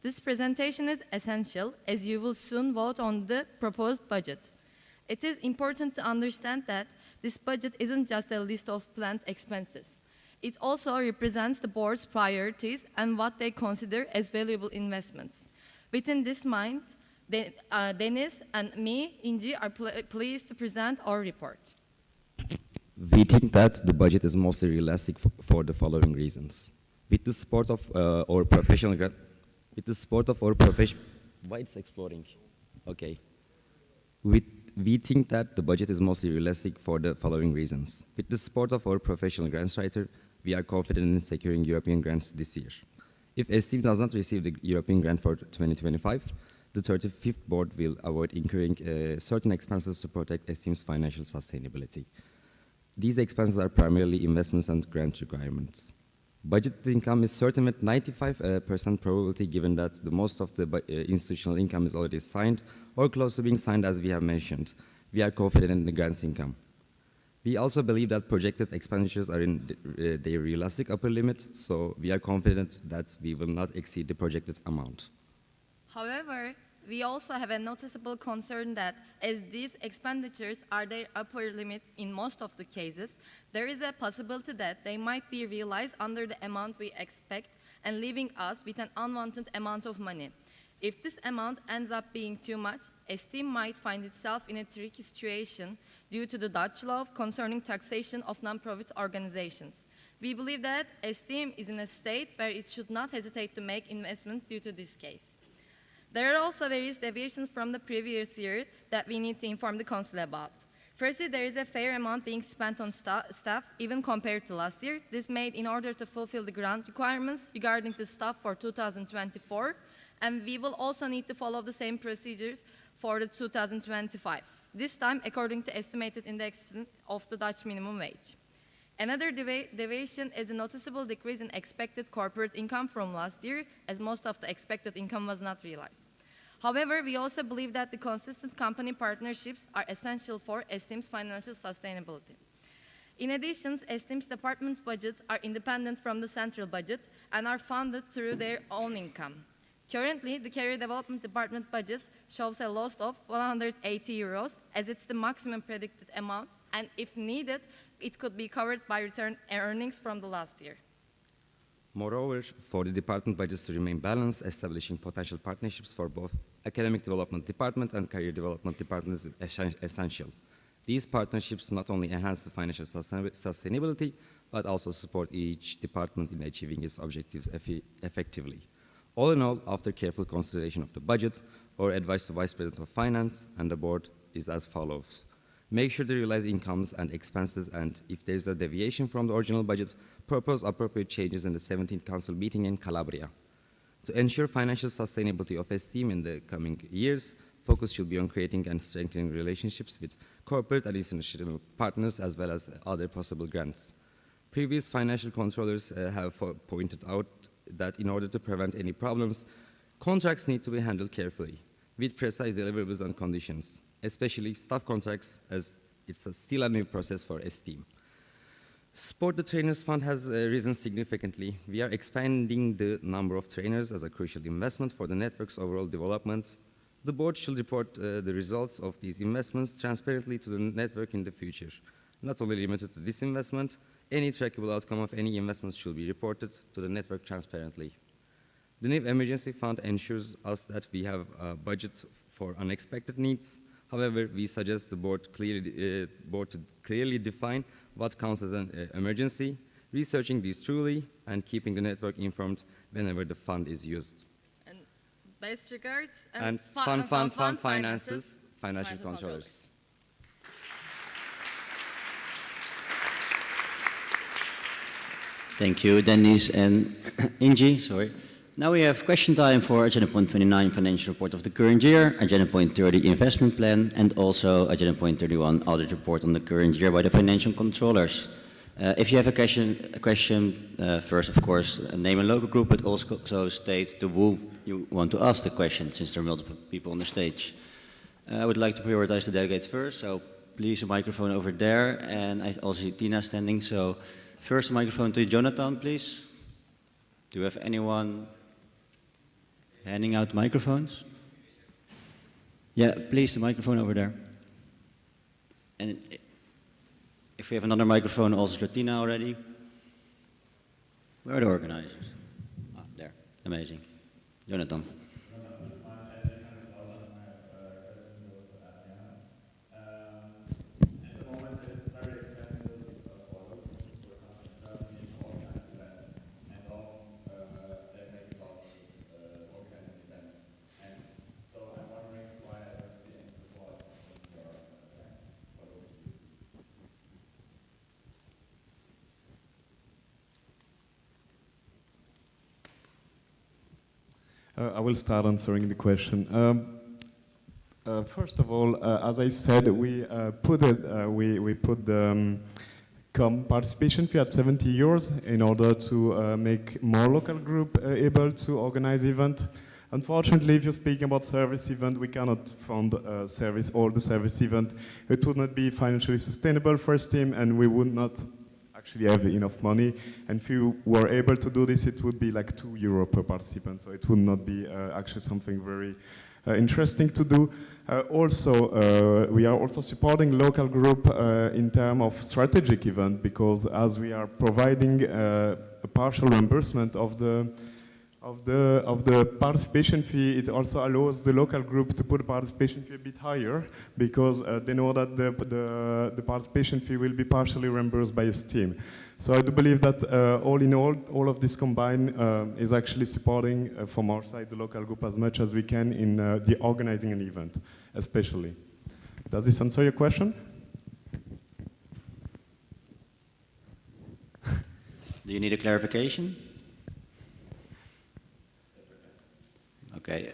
This presentation is essential as you will soon vote on the proposed budget. It is important to understand that this budget isn't just a list of planned expenses. It also represents the board's priorities and what they consider as valuable investments. Within this mind, Deniz and me, Ingi, are pleased to present our report. We think that the budget is mostly realistic for the following reasons. With the support of our professional, why it's exploding? Okay. We think that the budget is mostly realistic for the following reasons. With the support of our professional grants writer, we are confident in securing European grants this year. If STEAM does not receive the European grant for 2025, the 35th board will avoid incurring certain expenses to protect STEAM's financial sustainability. These expenses are primarily investments and grant requirements. Budgeted income is certain with 95% probability given that the most of the institutional income is already signed or close to being signed, as we have mentioned. We are confident in the grants income. We also believe that projected expenditures are in their realistic upper limit, so we are confident that we will not exceed the projected amount. However, we also have a noticeable concern that as these expenditures are their upper limit in most of the cases, there is a possibility that they might be realized under the amount we expect and leaving us with an unwanted amount of money. If this amount ends up being too much, STEAM might find itself in a tricky situation due to the Dutch law concerning taxation of non-profit organizations. We believe that STEAM is in a state where it should not hesitate to make investment due to this case. There are also various deviations from the previous year that we need to inform the Council about. Firstly, there is a fair amount being spent on staff, even compared to last year. This made in order to fulfill the grant requirements regarding the staff for 2024, and we will also need to follow the same procedures for the 2025. This time, according to estimated indexation of the Dutch minimum wage. Another deviation is a noticeable decrease in expected corporate income from last year, as most of the expected income was not realized. However, we also believe that the consistent company partnerships are essential for STEAM's financial sustainability. In addition, STEAM's department's budgets are independent from the central budget and are funded through their own income. Currently, the Career Development Department budget shows a loss of €180, as it's the maximum predicted amount, and if needed, it could be covered by return earnings from the last year. Moreover, for the department budgets to remain balanced, establishing potential partnerships for both academic development department and career development department is essential. These partnerships not only enhance the financial sustainability, but also support each department in achieving its objectives effectively. All in all, after careful consideration of the budget, our advice to Vice President of Finance and the board is as follows. Make sure to realize incomes and expenses, and if there is a deviation from the original budget, propose appropriate changes in the 17th Council meeting in Calabria. To ensure financial sustainability of STEAM in the coming years, focus should be on creating and strengthening relationships with corporate and institutional partners as well as other possible grants. Previous financial controllers have pointed out that in order to prevent any problems, contracts need to be handled carefully with precise deliverables and conditions, especially staff contracts, as it's still a new process for STEAM. Support the Trainers Fund has risen significantly. We are expanding the number of trainers as a crucial investment for the network's overall development. The board should report the results of these investments transparently to the network in the future. Not only limited to this investment, any trackable outcome of any investments should be reported to the network transparently. The new emergency fund ensures us that we have a budget for unexpected needs. However, we suggest the board to clearly define what counts as an emergency, researching these truly, and keeping the network informed whenever the fund is used. And best regards And fund finances, financial controllers. Thank you, Dennis and Ingi. Sorry. Now we have question time for agenda point 29, financial report of the current year, agenda point 30, investment plan, and also agenda point 31, audit report on the current year by the financial controllers. If you have a question, first, of course, name and logo group, but also state to who you want to ask the question, since there are multiple people on the stage. I would like to prioritize the delegates first, so please a microphone over there, and I also see Tina standing, so first a microphone to Jonathan, please. Do you have anyone handing out microphones? Yeah, please, the microphone over there. And if we have another microphone, also to Tina already. Where are the organizers? Ah, there. Amazing. Jonathan. I will start answering the question. First of all, as I said, we put the participation fee at 70 euros in order to make more local group able to organize event. Unfortunately, if you're speaking about service event, we cannot fund all the service event. It would not be financially sustainable for STEAM, and we would not actually have enough money. And if you were able to do this, it would be like €2 per participant. So it would not be actually something very interesting to do. We are also supporting local group in terms of strategic event, because as we are providing a partial reimbursement of the participation fee, it also allows the local group to put the participation fee a bit higher, because they know that the participation fee will be partially reimbursed by STEAM. So I do believe that all in all of this combined is actually supporting from our side the local group as much as we can in the organizing an event, especially. Does this answer your question? Do you need a clarification? Okay,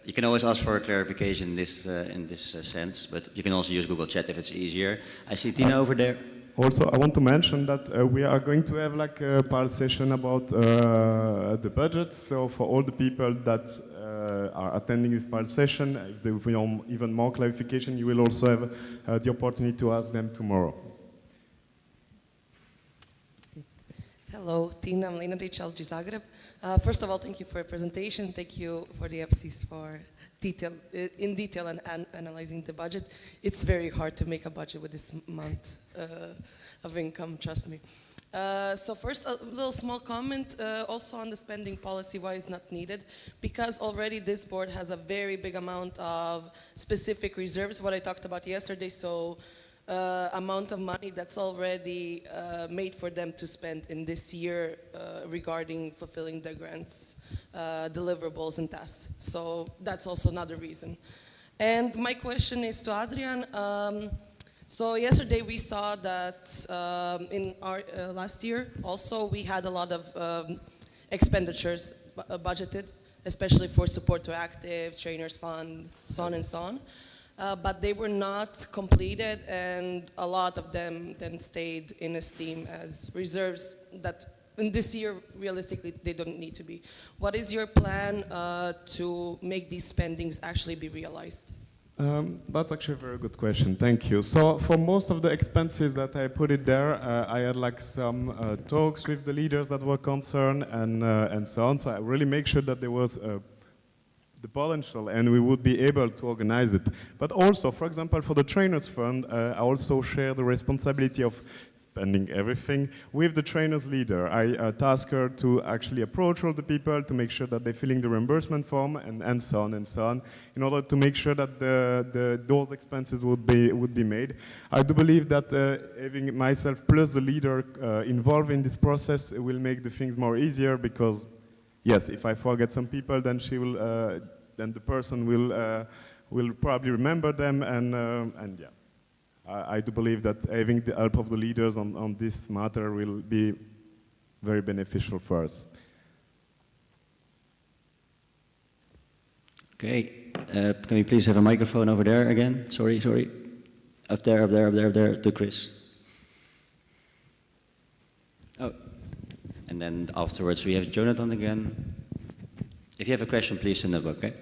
you can always ask for a clarification in this sense, but you can also use Google Chat if it's easier. I see Tina over there. Also, I want to mention that we are going to have like a part session about the budget. So for all the people that are attending this part session, if there will be even more clarification, you will also have the opportunity to ask them tomorrow. Hello, Tina Mlinaric, LG Zagreb. First of all, thank you for your presentation. Thank you for the FCs for in detail and analyzing the budget. It's very hard to make a budget with this amount of income, trust me. So first, a little small comment also on the spending policy, why it's not needed, because already this board has a very big amount of specific reserves, what I talked about yesterday, so amount of money that's already made for them to spend in this year regarding fulfilling the grants, deliverables and tasks. So that's also another reason. And my question is to Adrian. So yesterday we saw that in our last year also we had a lot of expenditures budgeted, especially for support to actives, trainers fund, so on and so on. But they were not completed, and a lot of them then stayed in Esteem as reserves that in this year realistically they don't need to be. What is your plan to make these spendings actually be realized? That's actually a very good question. Thank you. So for most of the expenses that I put it there, I had like some talks with the leaders that were concerned and so on. So I really make sure that there was the potential and we would be able to organize it. But also, for example, for the trainers fund, I also share the responsibility of spending everything with the trainers leader. I task her to actually approach all the people to make sure that they're filling the reimbursement form and so on, in order to make sure that those expenses would be made. I do believe that having myself plus the leader involved in this process will make the things more easier, because yes, if I forget some people, then then the person will probably remember them, and yeah. I do believe that having the help of the leaders on this matter will be very beneficial for us. Okay, can we please have a microphone over there again? Sorry. Up there, to Chris. Oh, and then afterwards we have Jonathan again. If you have a question, please send it up, okay?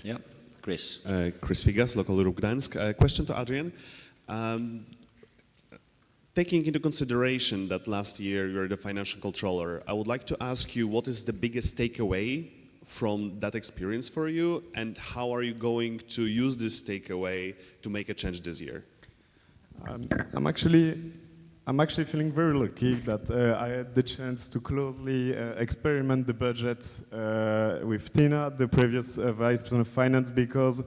Yeah, Chris. Chris Figas, local Ruch Gdańsk. Question to Adrian. Taking into consideration that last year you're the financial controller, I would like to ask you what is the biggest takeaway from that experience for you, and how are you going to use this takeaway to make a change this year? I'm actually feeling very lucky that I had the chance to closely experiment the budget with Tina, the previous Vice President of Finance, because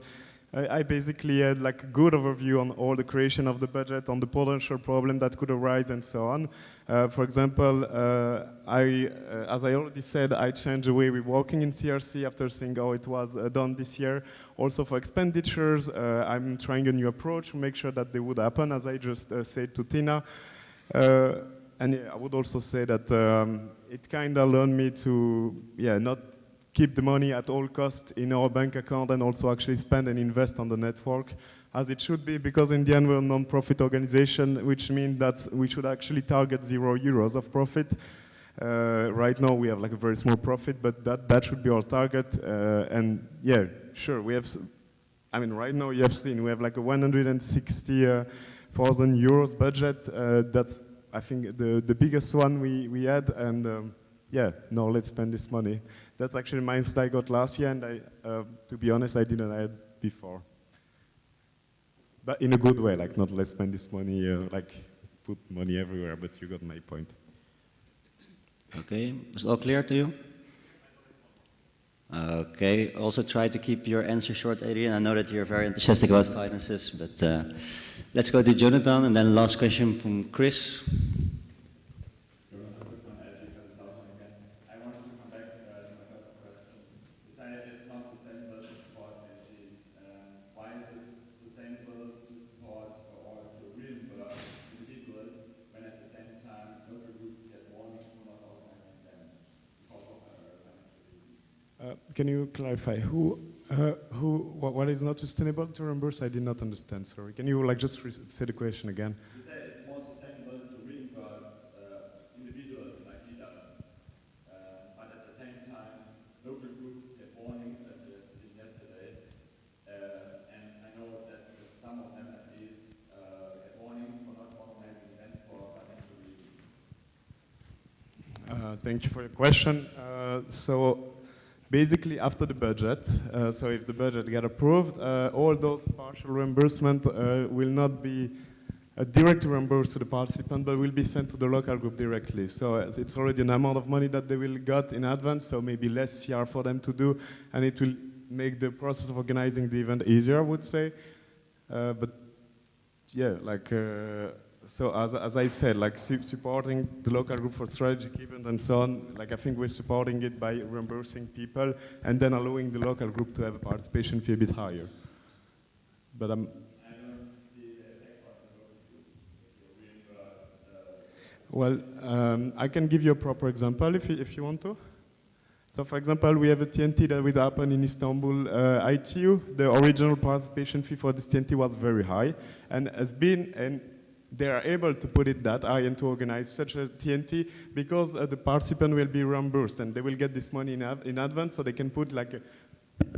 I basically had like a good overview on all the creation of the budget, on the potential problem that could arise and so on. For example, as I already said, I changed the way we're working in CRC after seeing how it was done this year. Also for expenditures, I'm trying a new approach to make sure that they would happen, as I just said to Tina. And yeah, I would also say that it kind of learned me to not keep the money at all costs in our bank account, and also actually spend and invest on the network as it should be, because in the end we're a non-profit organization, which means that we should actually target €0 of profit. Right now we have like a very small profit, but that should be our target. And yeah, sure, we have, I mean, right now you have seen we have like a €160,000 budget. That's, I think, the biggest one we had, and yeah, no, let's spend this money. That's actually my mindset I got last year, and to be honest, I didn't have before. But in a good way, like not let's spend this money, like put money everywhere, but you got my point. Okay, is it all clear to you? Okay, also try to keep your answer short, Adrian. I know that you're very enthusiastic about finances, but let's go to Jonathan, and then last question from Chris. Can you clarify what is not sustainable to reimburse? I did not understand. Sorry. Can you like just say the question again? You said it's more sustainable to reimburse individuals like leaders, but at the same time, local groups get warnings, as we have seen yesterday, and I know that some of them at least get warnings for not organizing events for financial reasons. Thank you for your question. So basically, after the budget, so if the budget get approved, all those partial reimbursement will not be direct reimbursed to the participant, but will be sent to the local group directly. So it's already an amount of money that they will get in advance, so maybe less CR for them to do, and it will make the process of organizing the event easier, I would say. But yeah, like, so as I said, like supporting the local group for strategic event and so on, like I think we're supporting it by reimbursing people and then allowing the local group to have a participation fee a bit higher. But I don't see the effect on the local group if you reimburse. Well, I can give you a proper example if you want to. So for example, we have a TNT that will happen in Istanbul ITU. The original participation fee for this TNT was very high and they are able to put it that high and to organize such a TNT because the participant will be reimbursed and they will get this money in advance, so they can put like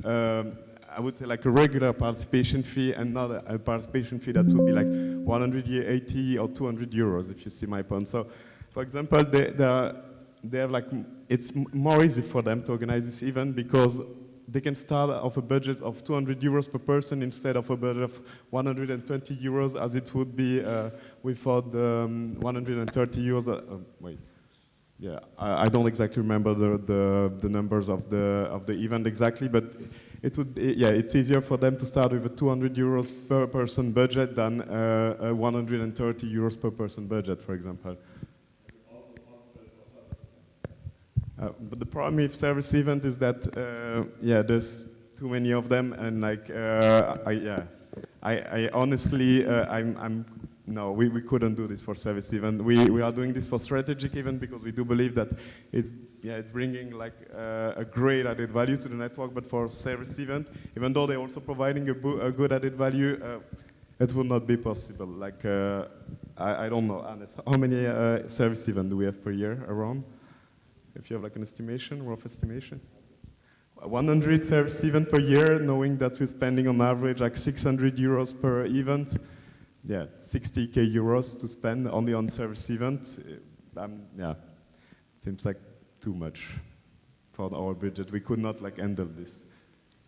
I would say like a regular participation fee and not a participation fee that would be like 180 or 200 euros, if you see my point. So, for example, they have like, it's more easy for them to organize this event because they can start off a budget of 200 euros per person instead of a budget of 120 euros as it would be without the 130 euros. Wait. Yeah, I don't exactly remember the numbers of the event exactly, but it would yeah, it's easier for them to start with a 200 euros per person budget than a 130 euros per person budget, for example. But the problem with service event is that yeah, there's too many of them, and like I honestly no, we couldn't do this for service event. We are doing this for strategic event because we do believe that it's bringing like a great added value to the network. But for service event, even though they're also providing a good added value, it will not be possible. Like I don't know, Hannes, how many service event do we have per year around? If you have like an estimation, rough estimation. 100 service event per year, knowing that we're spending on average like 600 euros per event. Yeah, 60k euros to spend only on service event. Yeah, seems like too much for our budget. We could not like handle this.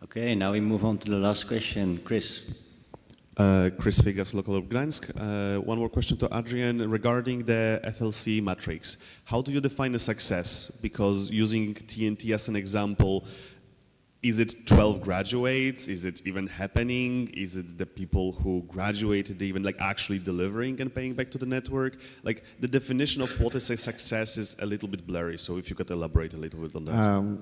Okay, now we move on to the last question, Chris. Chris Figas, local of Gdansk. One more question to Adrian regarding the FLC matrix. How do you define a success? Because using TNT as an example, is it 12 graduates? Is it even happening? Is it the people who graduated even like actually delivering and paying back to the network? Like the definition of what is a success is a little bit blurry. So if you could elaborate a little bit on that.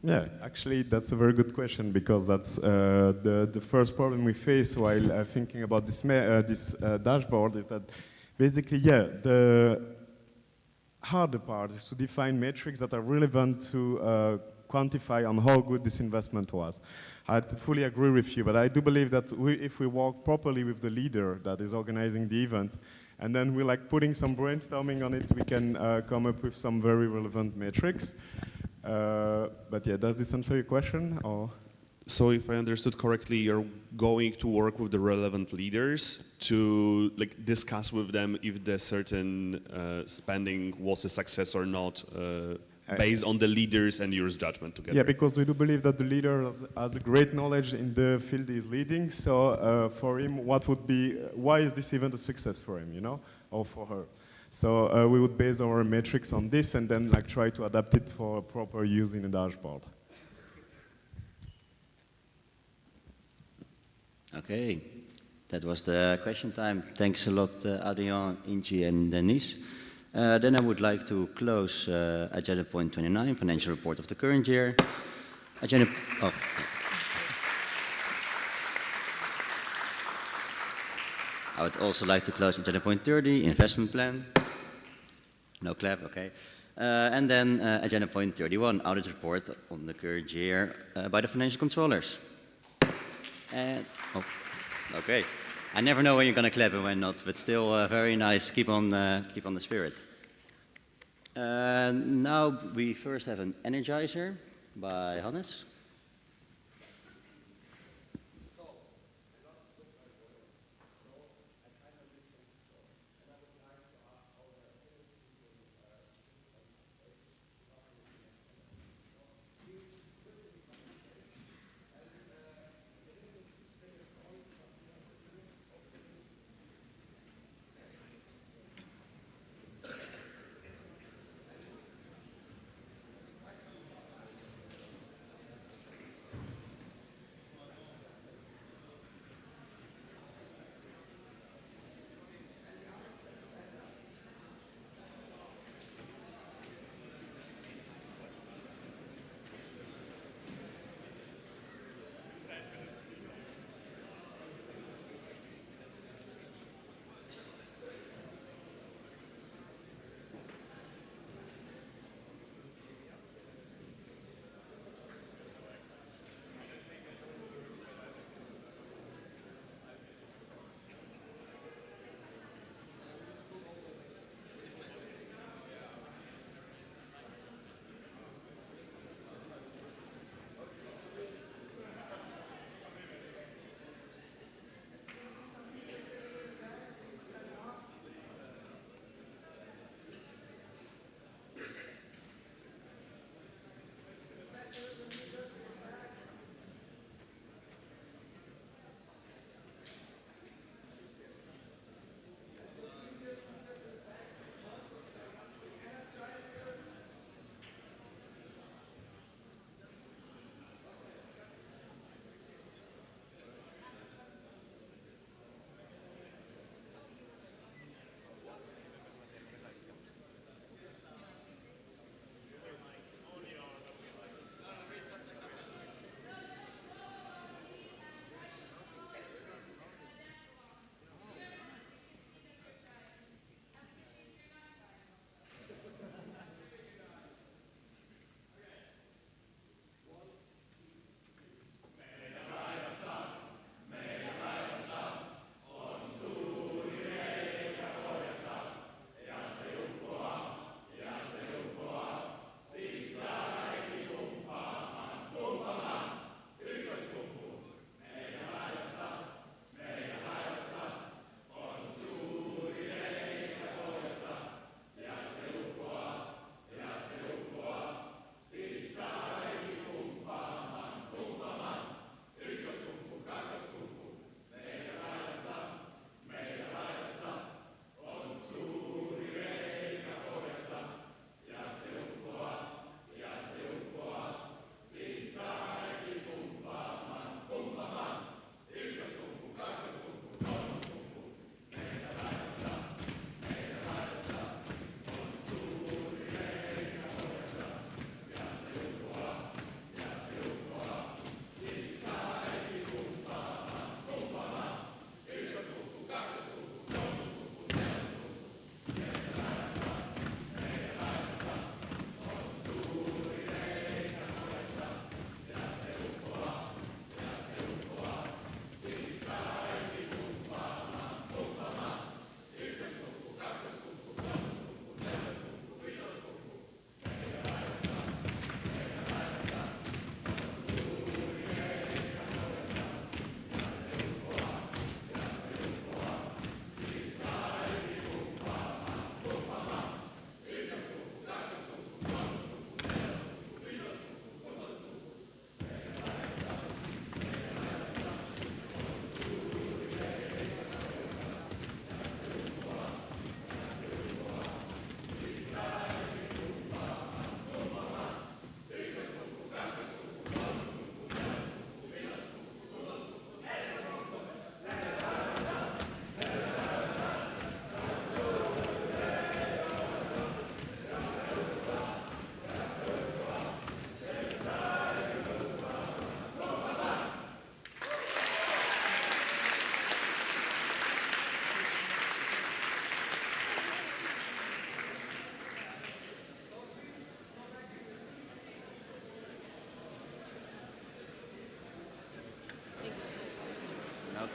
Yeah, actually that's a very good question because that's the first problem we face while thinking about this dashboard is that basically, yeah, the harder part is to define metrics that are relevant to quantify on how good this investment was. I fully agree with you, but I do believe that if we work properly with the leader that is organizing the event, and then we're like putting some brainstorming on it, we can come up with some very relevant metrics. But yeah, does this answer your question? Or? So if I understood correctly, you're going to work with the relevant leaders to like discuss with them if the certain spending was a success or not, based on the leaders and your judgment together. Yeah, because we do believe that the leader has a great knowledge in the field he's leading. So for him, why is this event a success for him, you know, or for her? So we would base our metrics on this and then like try to adapt it for proper use in a dashboard. Okay, that was the question time. Thanks a lot, Adrian, Ingi, and Denise. Then I would like to close agenda point 29, financial report of the current year. I would also like to close agenda point 30, investment plan. No clap, okay. And then agenda point 31, audit report on the current year by the financial controllers. And, okay. I never know when you're going to clap and when not, but still very nice. Keep on the spirit. Now we first have an energizer by Hannes.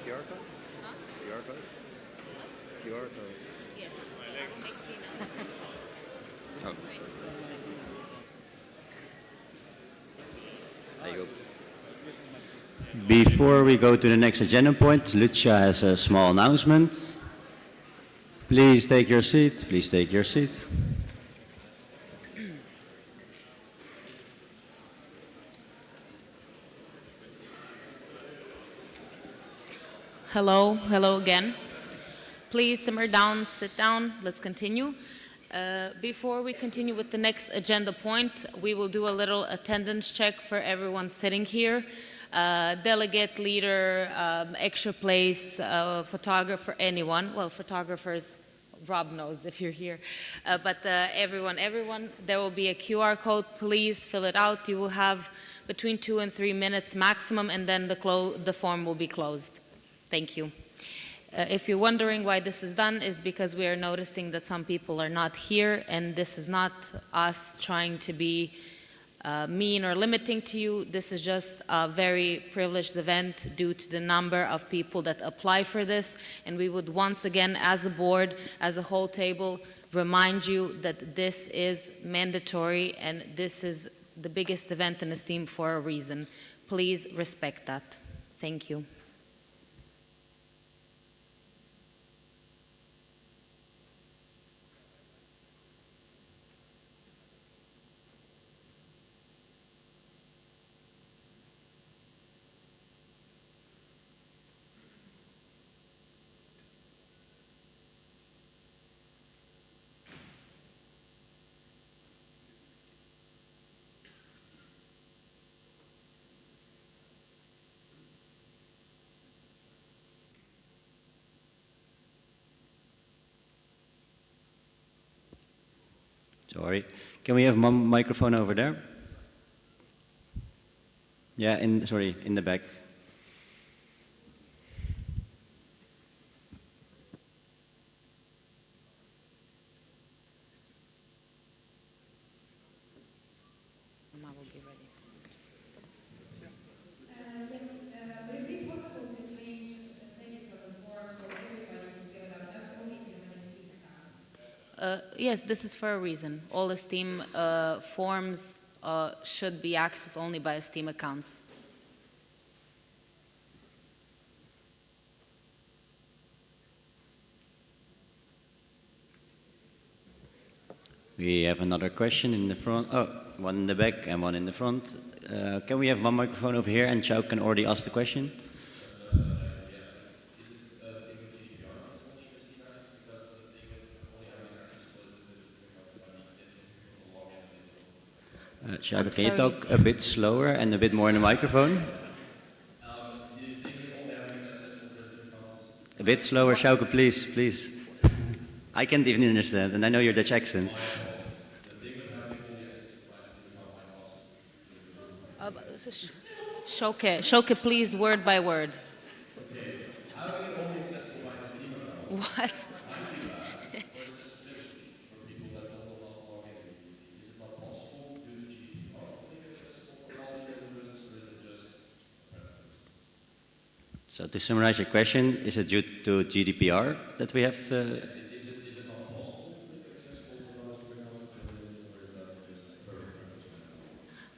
QR code? QR code? QR code. Yes. Oh. There you go. Before we go to the next agenda point, Lucia has a small announcement. Please take your seat. Please take your seat. Hello, hello again. Please simmer down, sit down, let's continue. Before we continue with the next agenda point, we will do a little attendance check for everyone sitting here. Delegate, leader, extra place, photographer, anyone. Well, photographers, Rob knows if you're here. But everyone, there will be a QR code. Please fill it out. You will have between 2 and 3 minutes maximum, and then the form will be closed. Thank you. If you're wondering why this is done, is because we are noticing that some people are not here, and this is not us trying to be mean or limiting to you. This is just a very privileged event due to the number of people that apply for this, and we would once again, as a board, as a whole table, remind you that this is mandatory and this is the biggest event in Esteem for a reason. Please respect that. Thank you. Sorry. Can we have one microphone over there? Yeah, sorry, in the back. Yes, this is for a reason. All Esteem forms should be accessed only by Esteem accounts. We have another question in the front. Oh, one in the back and one in the front. Can we have one microphone over here, and Chow can already ask the question? Shaka, can you talk a bit slower and a bit more in the microphone? A bit slower, Shauke, please, please. I can't even understand, and I know your Dutch accent. Shauke, please, word by word. What? So to summarize your question, is it due to GDPR that we have?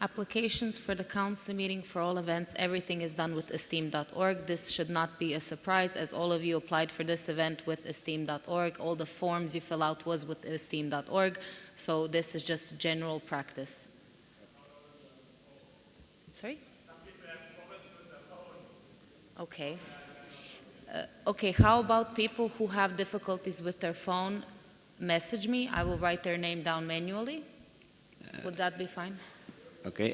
Applications for the council meeting for all events, everything is done with esteem.org. This should not be a surprise, as all of you applied for this event with esteem.org. All the forms you fill out was with esteem.org. So this is just general practice. Sorry? Okay. Okay, how about people who have difficulties with their phone? Message me. I will write their name down manually. Would that be fine? Okay.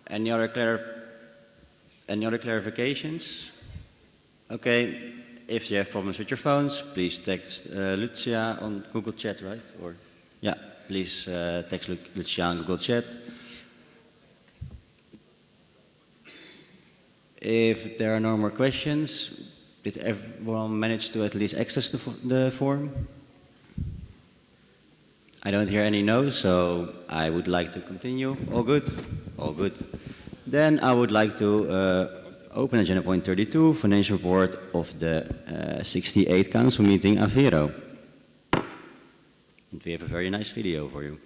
Any other clarifications? Okay. If you have problems with your phones, please text Lucia on Google Chat, right? Or yeah, please text Lucia on Google Chat. If there are no more questions, did everyone manage to at least access the form? I don't hear any no's, so I would like to continue. All good? All good. Then I would like to open agenda point 32, financial report of the 68th Council meeting, Aveiro. And we have a very nice video for you.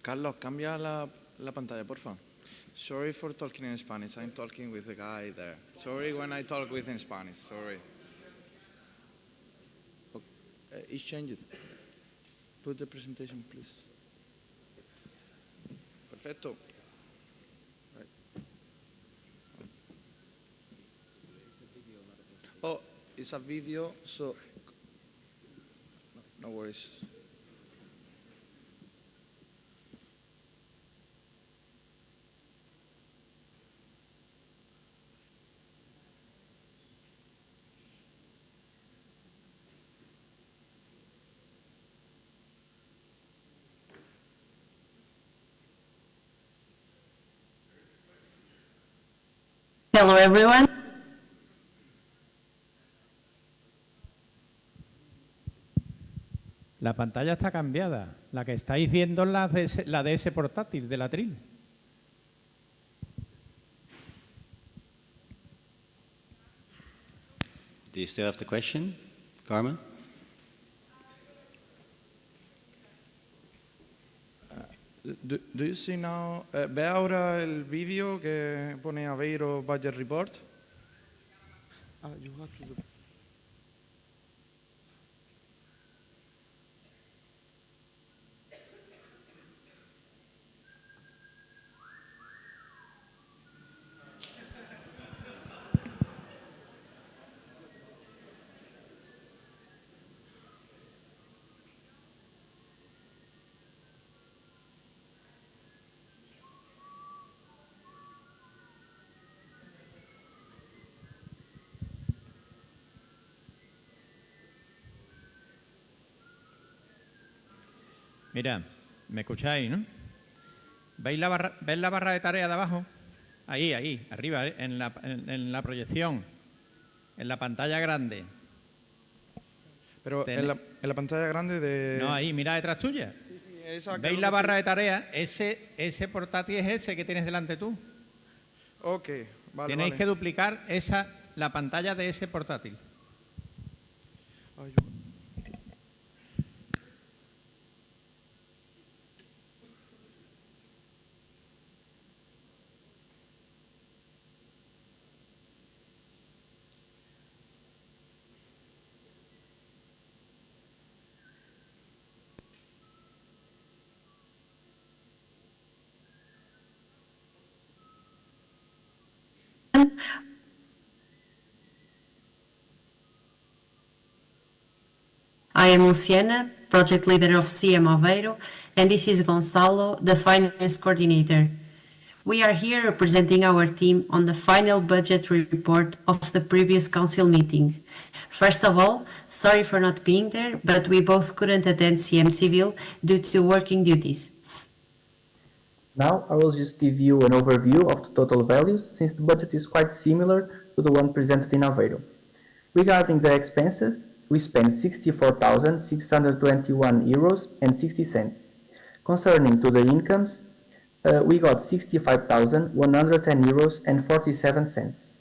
Carlos, cambia la pantalla, porfa. Sorry for talking in Spanish. I'm talking with the guy there. Sorry when I talk with in Spanish. Sorry. Okay. It's changed. Put the presentation, please. Perfecto. Right. Oh, it's a video, so no worries. Hello everyone. La pantalla está cambiada. La que estáis viendo es la de ese portátil, del atril. Do you still have the question, Carmen? Do you see now? ¿Ve ahora el vídeo que pone Aveiro Budget Report? You have to do. Mira, me escucháis, ¿no? ¿Veis la barra de tarea de abajo? Ahí, arriba, en la proyección, en la pantalla grande. Pero en la pantalla grande de... No, ahí, mira detrás tuya. Sí, esa. ¿Veis la barra de tarea? Ese portátil es ese que tienes delante tú. Ok, vale. Tenéis que duplicar la pantalla de ese portátil. Ay, I am Luciana, project leader of CM Aveiro, and this is Gonçalo, the finance coordinator. We are here representing our team on the final budget report of the previous council meeting. First of all, sorry for not being there, but we both couldn't attend CM Seville due to working duties. Now I will just give you an overview of the total values, since the budget is quite similar to the one presented in Aveiro. Regarding the expenses, we spent 64,621 euros and 60 cents. Concerning to the incomes, we got 65,110 euros and 47 cents.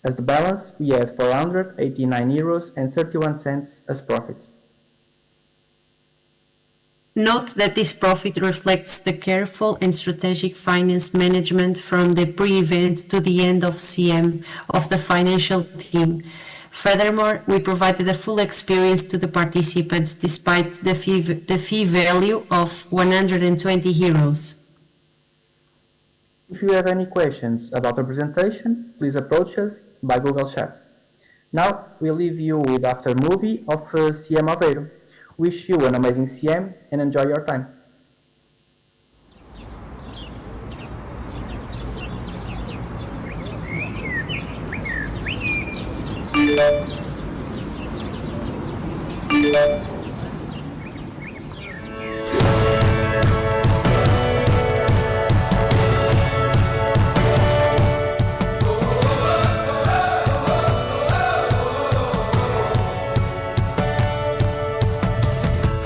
As the balance, we had 489 euros and 31 cents as profit. Note that this profit reflects the careful and strategic finance management from the pre-event to the end of CM of the financial team. Furthermore, we provided a full experience to the participants despite the fee value of 120 euros. If you have any questions about the presentation, please approach us by Google Chats. Now, we leave you with after movie of CM Aveiro. Wish you an amazing CM and enjoy your time.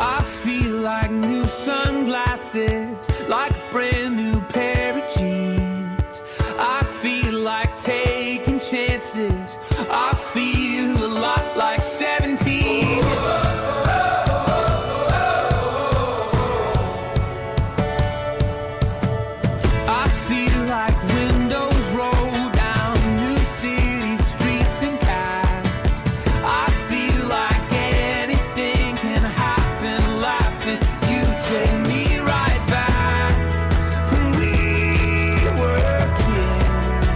I feel like new sunglasses, like a brand new pair of jeans. I feel like taking chances. I feel a lot like 17. I feel like windows roll down new city streets and cabs. I feel like anything can happen, laughing. You take me right back when we were kids.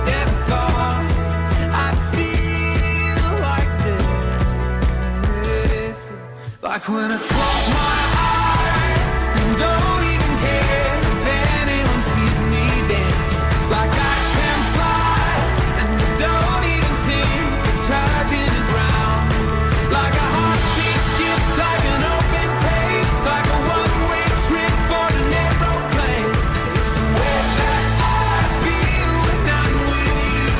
Never thought I'd feel like this. Like when I close my eyes and don't even care if anyone sees me dancing. Like I can fly and don't even think of touching the ground. Like a heartbeat skip, like an open page, like a one-way trip on an aeroplane. It's the way that I feel when I'm with you.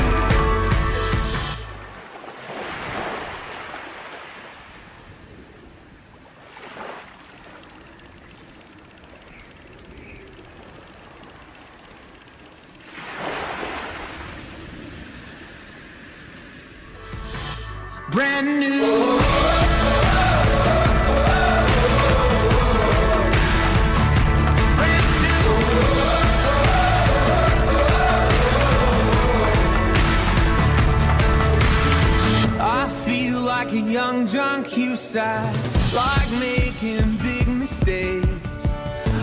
Brand new. Brand new. I feel like a young John Cusack, like making big mistakes.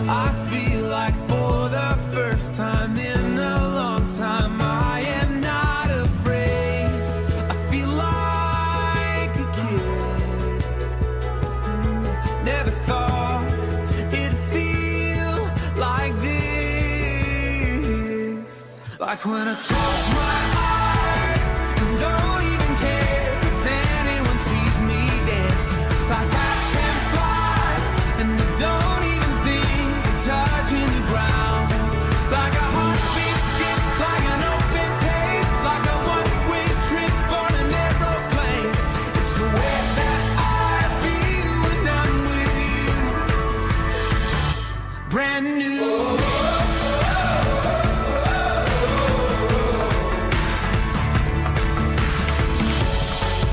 I feel like for the first time in a long time, I am not afraid. I feel like a kid. Never thought it'd feel like this. Like when I close my eyes and don't even care if anyone sees me dancing. Like I can fly and I don't even think of touching the ground. Like a heartbeat skip, like an open page, like a one-way trip on an aeroplane. It's the way that I feel when I'm with you. Brand new.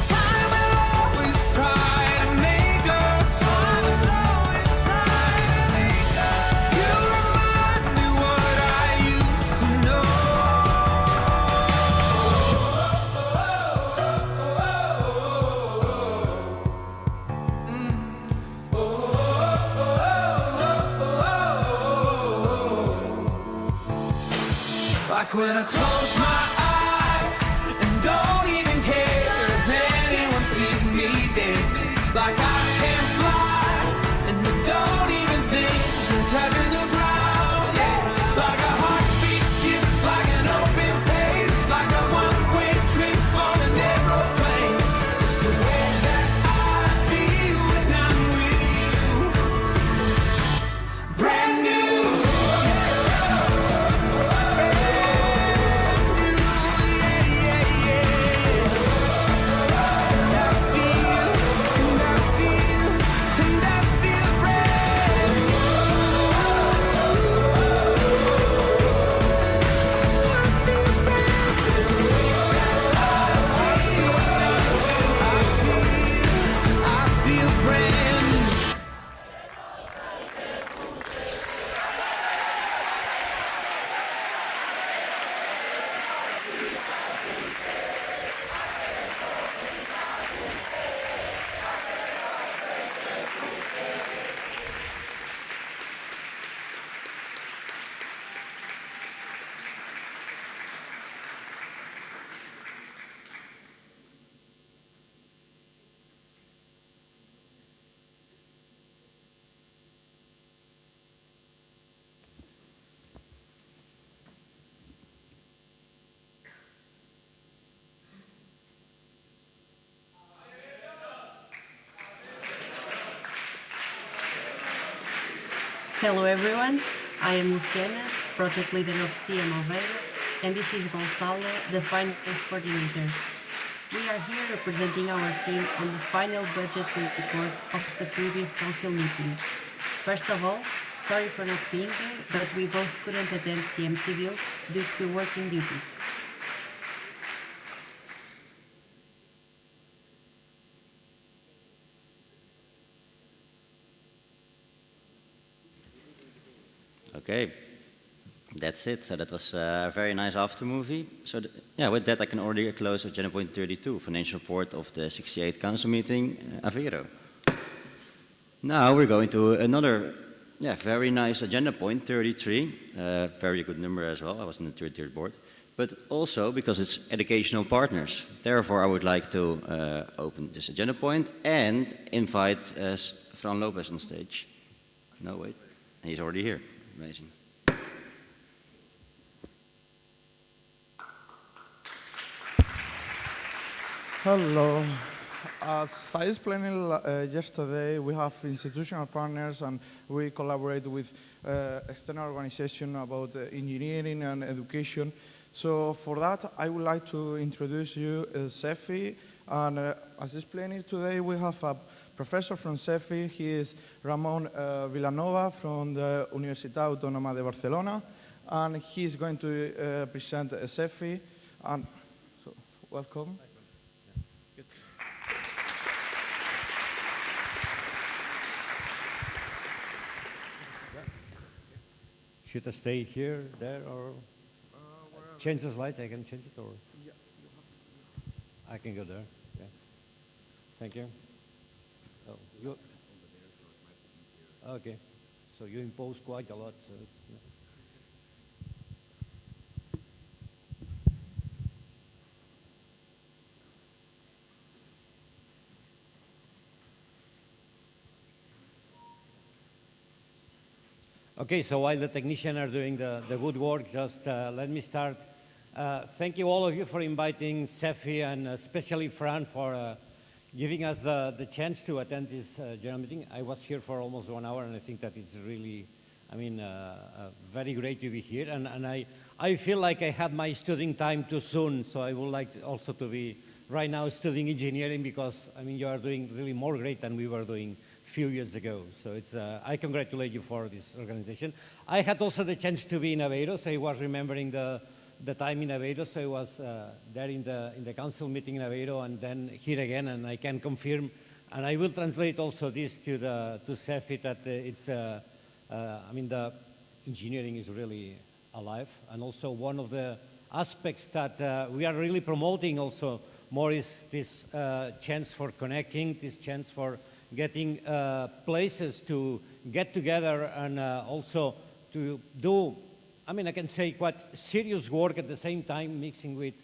Time will always try to make up. Time will always try to make up. You remind me what I used to know. Like when I close my eyes and don't even care if anyone sees me dancing. Like I can fly and I don't even think of touching the ground. Yeah. Like a heartbeat skip, like an open page, like a one-way trip on an aeroplane. It's the way that I feel when I'm with you. Brand new. Hello everyone, I am Luciana, project leader of CM Aveiro, and this is Gonçalo, the finance coordinator. We are here representing our team on the final budget report of the previous council meeting. First of all, sorry for not being there, but we both couldn't attend CM Seville due to working duties. Okay, that's it. So that was a very nice after movie. So yeah, with that I can already close agenda point 32, financial report of the 68th council meeting, Aveiro. Now we're going to another very nice agenda point, 33. Very good number as well. I was in the 33rd board. But also because it's educational partners. Therefore, I would like to open this agenda point and invite Fran Lopez on stage. No, wait. He's already here. Amazing. Hello. As I explained yesterday, we have institutional partners and we collaborate with external organizations about engineering and education. So for that, I would like to introduce you CEFI. And as explained today, we have a professor from CEFI. He is Ramon Vilanova from the Universitat Autònoma de Barcelona. And he is going to present CEFI. And so, welcome. Should I stay here, there, or change the slides? I can change it, or I can go there. Yeah. Thank you. Oh, you. Okay. So you impose quite a lot. So it's. Okay, so while the technicians are doing the good work, just let me start. Thank you all of you for inviting CEFI and especially Fran for giving us the chance to attend this general meeting. I was here for almost 1 hour and I think that it's really, very great to be here. And I feel like I had my studying time too soon, so I would like also to be right now studying engineering because, you are doing really more great than we were doing few years ago. So it's, I congratulate you for this organization. I had also the chance to be in Aveiro, so I was remembering the time in Aveiro, so I was there in the council meeting in Aveiro and then here again, and I can confirm, and I will translate also this to CEFI that it's, the engineering is really alive, and also one of the aspects that we are really promoting also more is this chance for connecting, this chance for getting places to get together and also to do, I can say quite serious work at the same time, mixing with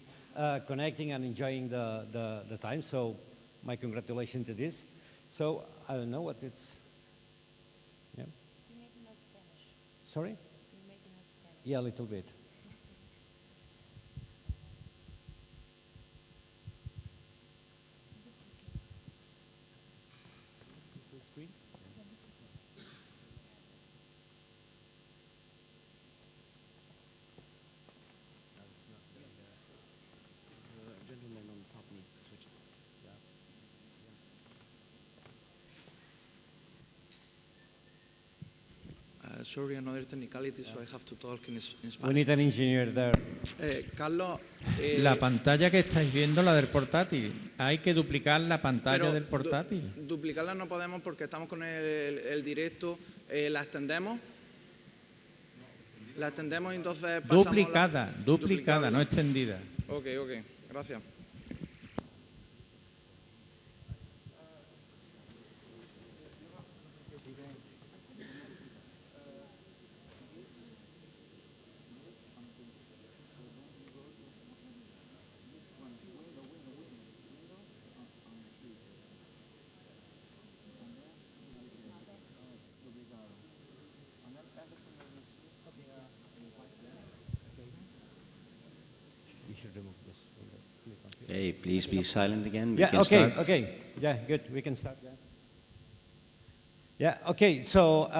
connecting and enjoying the time. So my congratulations to this. So I don't know what it's, yeah. You maybe know Spanish. Sorry? You maybe know Spanish. Yeah, a little bit. Sorry, another technicality, so I have to talk in Spanish. We need an engineer there. Carlos, la pantalla que estáis viendo, la del portátil, hay que duplicar la pantalla del portátil. Duplicarla no podemos porque estamos con el directo. ¿La extendemos? La extendemos y entonces pasamos Duplicada, no extendida. Ok, gracias. Okay, please be silent again. We Yeah, can okay, start. okay. Yeah, good. We can start. Yeah, okay. So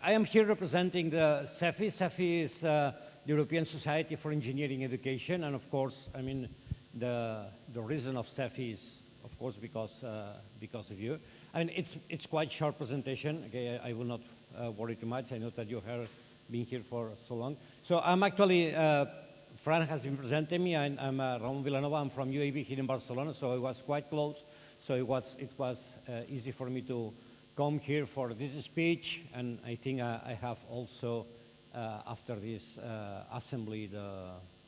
I am here representing the CEFI. CEFI is the European Society for Engineering Education, and of course, I mean, the reason of CEFI is, of course, because of you. I mean, it's quite short presentation. Okay, I will not worry too much. I know that you have been here for so long. So I'm actually, Fran has been presenting me. I'm Ramon Vilanova. I'm from UAB here in Barcelona, so it was quite close. So it was easy for me to come here for this speech, and I think I have also after this assembly in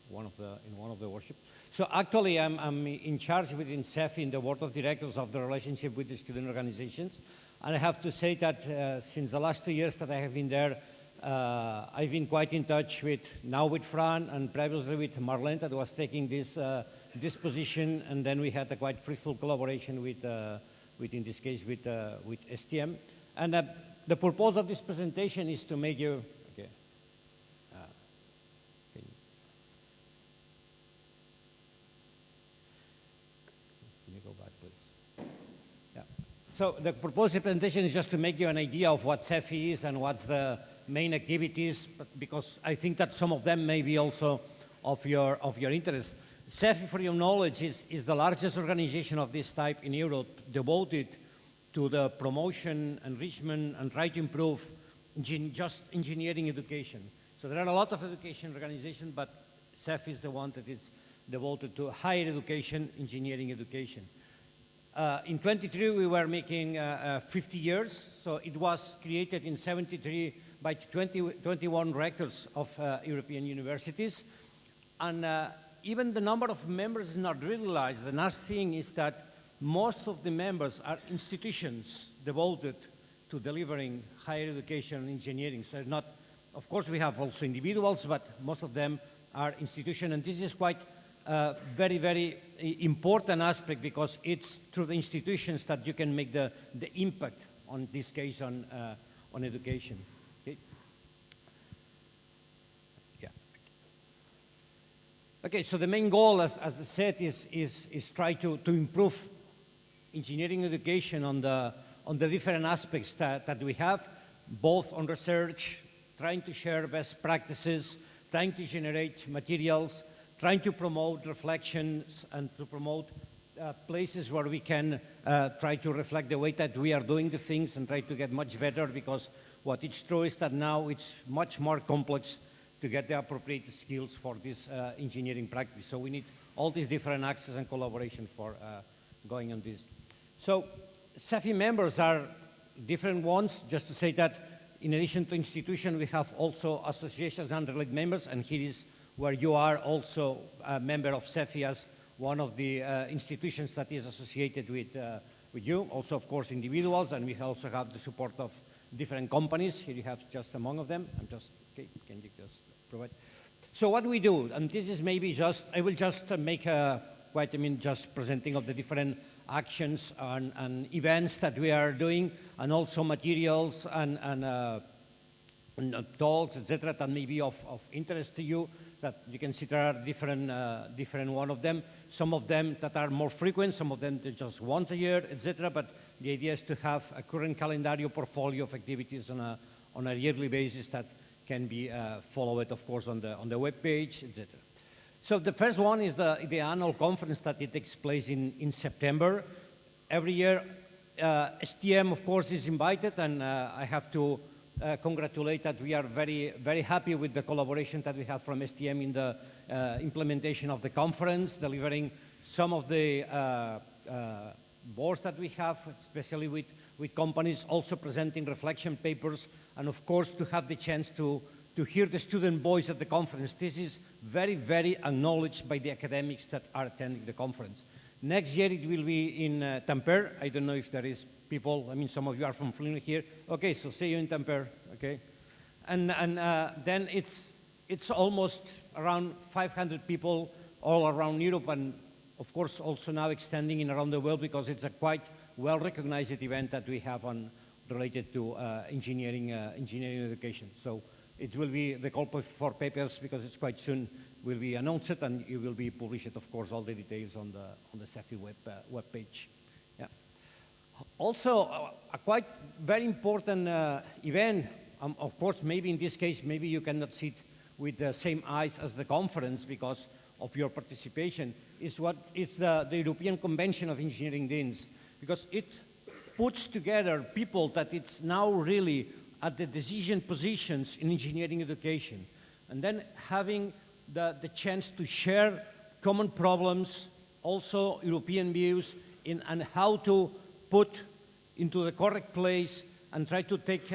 one of the workshops. So actually, I'm in charge within CEFI in the board of directors of the relationship with the student organizations, and I have to say that since the last 2 years that I have been there, I've been quite in touch with Fran and previously with Marlene that was taking this position, and then we had a quite fruitful collaboration with in this case with STM. And the purpose of this presentation is to make you, okay. Can you go back, please? Yeah. So the purpose of the presentation is just to make you an idea of what CEFI is and what's the main activities, because I think that some of them may be also of your interest. CEFI, for your knowledge, is the largest organization of this type in Europe devoted to the promotion, enrichment, and try to improve just engineering education. So there are a lot of education organizations, but CEFI is the one that is devoted to higher education, engineering education. In 23, we were making 50 years, so it was created in 73 by 21 rectors of European universities. And even the number of members is not realized. The nice thing is that most of the members are institutions devoted to delivering higher education and engineering. So it's not, of course, we have also individuals, but most of them are institutions. And this is quite very, very important aspect because it's through the institutions that you can make the impact on this case on education. Okay. Yeah. Okay, so the main goal, as I said, is try to improve engineering education on the different aspects that we have, both on research, trying to share best practices, trying to generate materials, trying to promote reflections and to promote places where we can try to reflect the way that we are doing the things and try to get much better, because what it's true is that now it's much more complex to get the appropriate skills for this engineering practice. So we need all these different access and collaboration for going on this. So CEFI members are different ones, just to say that in addition to institutions, we have also associations and related members, and here is where you are also a member of CEFI as one of the institutions that is associated with you. Also, of course, individuals, and we also have the support of different companies. Here you have just among of them. Okay, can you just provide? So what we do, and this is maybe just, I will just make just presenting of the different actions and events that we are doing, and also materials and talks, etc., that may be of interest to you, that you can see there are different one of them. Some of them that are more frequent, some of them just once a year, etc., but the idea is to have a current calendar portfolio of activities on a yearly basis that can be followed, of course, on the web page, etc. So the first one is the annual conference that it takes place in September. Every year, STM, of course, is invited, and I have to congratulate that we are very, very happy with the collaboration that we have from STM in the implementation of the conference, delivering some of the boards that we have, especially with companies, also presenting reflection papers, and of course to have the chance to hear the student voice at the conference. This is very, very acknowledged by the academics that are attending the conference. Next year it will be in Tampere. I don't know if there is people, I mean, some of you are from Flint here. Okay, so see you in Tampere, okay? And then it's almost around 500 people all around Europe, and of course also now extending in around the world, because it's a quite well-recognized event that we have related to engineering education. So it will be, the call for papers, because it's quite soon, will be announced, and it will be published, of course, all the details on the CEFI web page. Yeah. Also, a quite very important event Of course, maybe in this case, maybe you cannot see it with the same eyes as the conference because of your participation, it's the European Convention of Engineering Deans, because it puts together people that it's now really at the decision positions in engineering education, and then having the chance to share common problems, also European views, and how to put into the correct place and try to take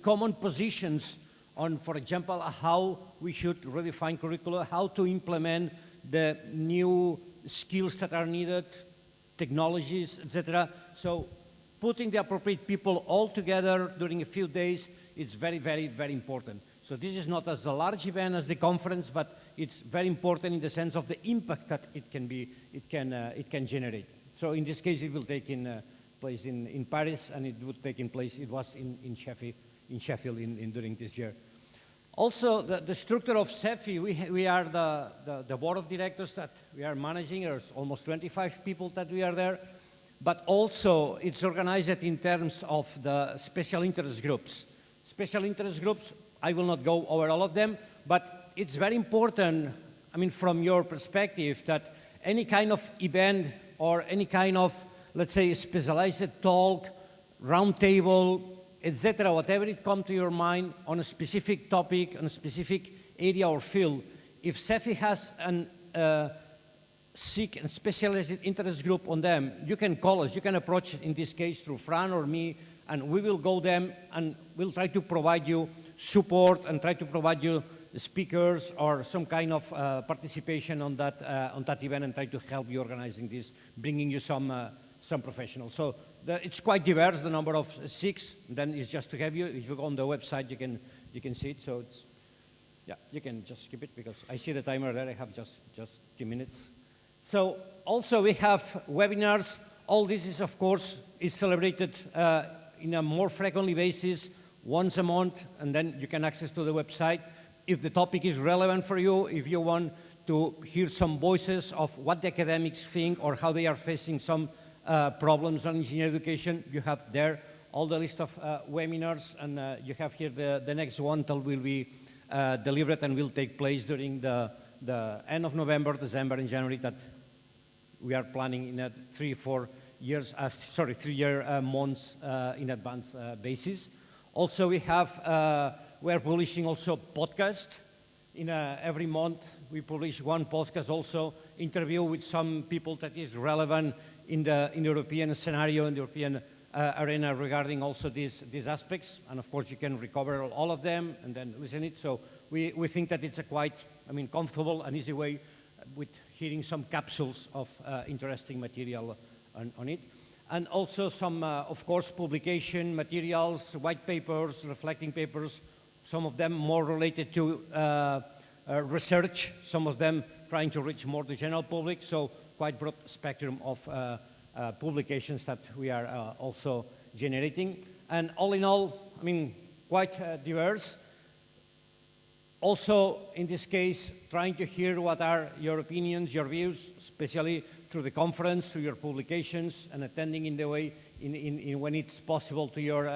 common positions on, for example, how we should redefine curricula, how to implement the new skills that are needed, technologies, etc. So putting the appropriate people all together during a few days, it's very, very, very important. So this is not as a large event as the conference, but it's very important in the sense of the impact that it can generate. So in this case, it will take place in Paris, and it would take in place. It was in Sheffield during this year. Also, the structure of CEFI, we are the board of directors that we are managing. There's almost 25 people that we are there. But also, it's organized in terms of the special interest groups. Special interest groups, I will not go over all of them, but it's very important, from your perspective, that any kind of event or any kind of, let's say, specialized talk, roundtable, etc., whatever it comes to your mind on a specific topic, on a specific area or field, if CEFI has a SIG and specialized interest group on them, you can call us, you can approach, in this case, through Fran or me, and we will go them and we'll try to provide you support and try to provide you speakers or some kind of participation on that event and try to help you organizing this, bringing you some professionals. So it's quite diverse, the number of SIGs. Then it's just to have you. If you go on the website, you can see it. So it's, yeah, you can just skip it because I see the timer there. I have just 2 minutes. So also we have webinars. All this is, of course, is celebrated in a more frequently basis, once a month, and then you can access to the website. If the topic is relevant for you, if you want to hear some voices of what the academics think or how they are facing some problems on engineering education, you have there all the list of webinars, and you have here the next one that will be delivered and will take place during the end of November, December, and January that we are planning in a 3 year months in advance basis. Also, we are publishing also podcast. Every month we publish one podcast, also interview with some people that is relevant in the European scenario, in the European arena regarding also these aspects. And of course you can recover all of them and then listen it. So we think that it's a quite, comfortable and easy way with hearing some capsules of interesting material on it. And also some, of course, publication materials, white papers, reflecting papers, some of them more related to research, some of them trying to reach more the general public, so quite broad spectrum of publications that we are also generating. And all in all, quite diverse. Also, in this case, trying to hear what are your opinions, your views, especially through the conference, through your publications, and attending in the way when it's possible to your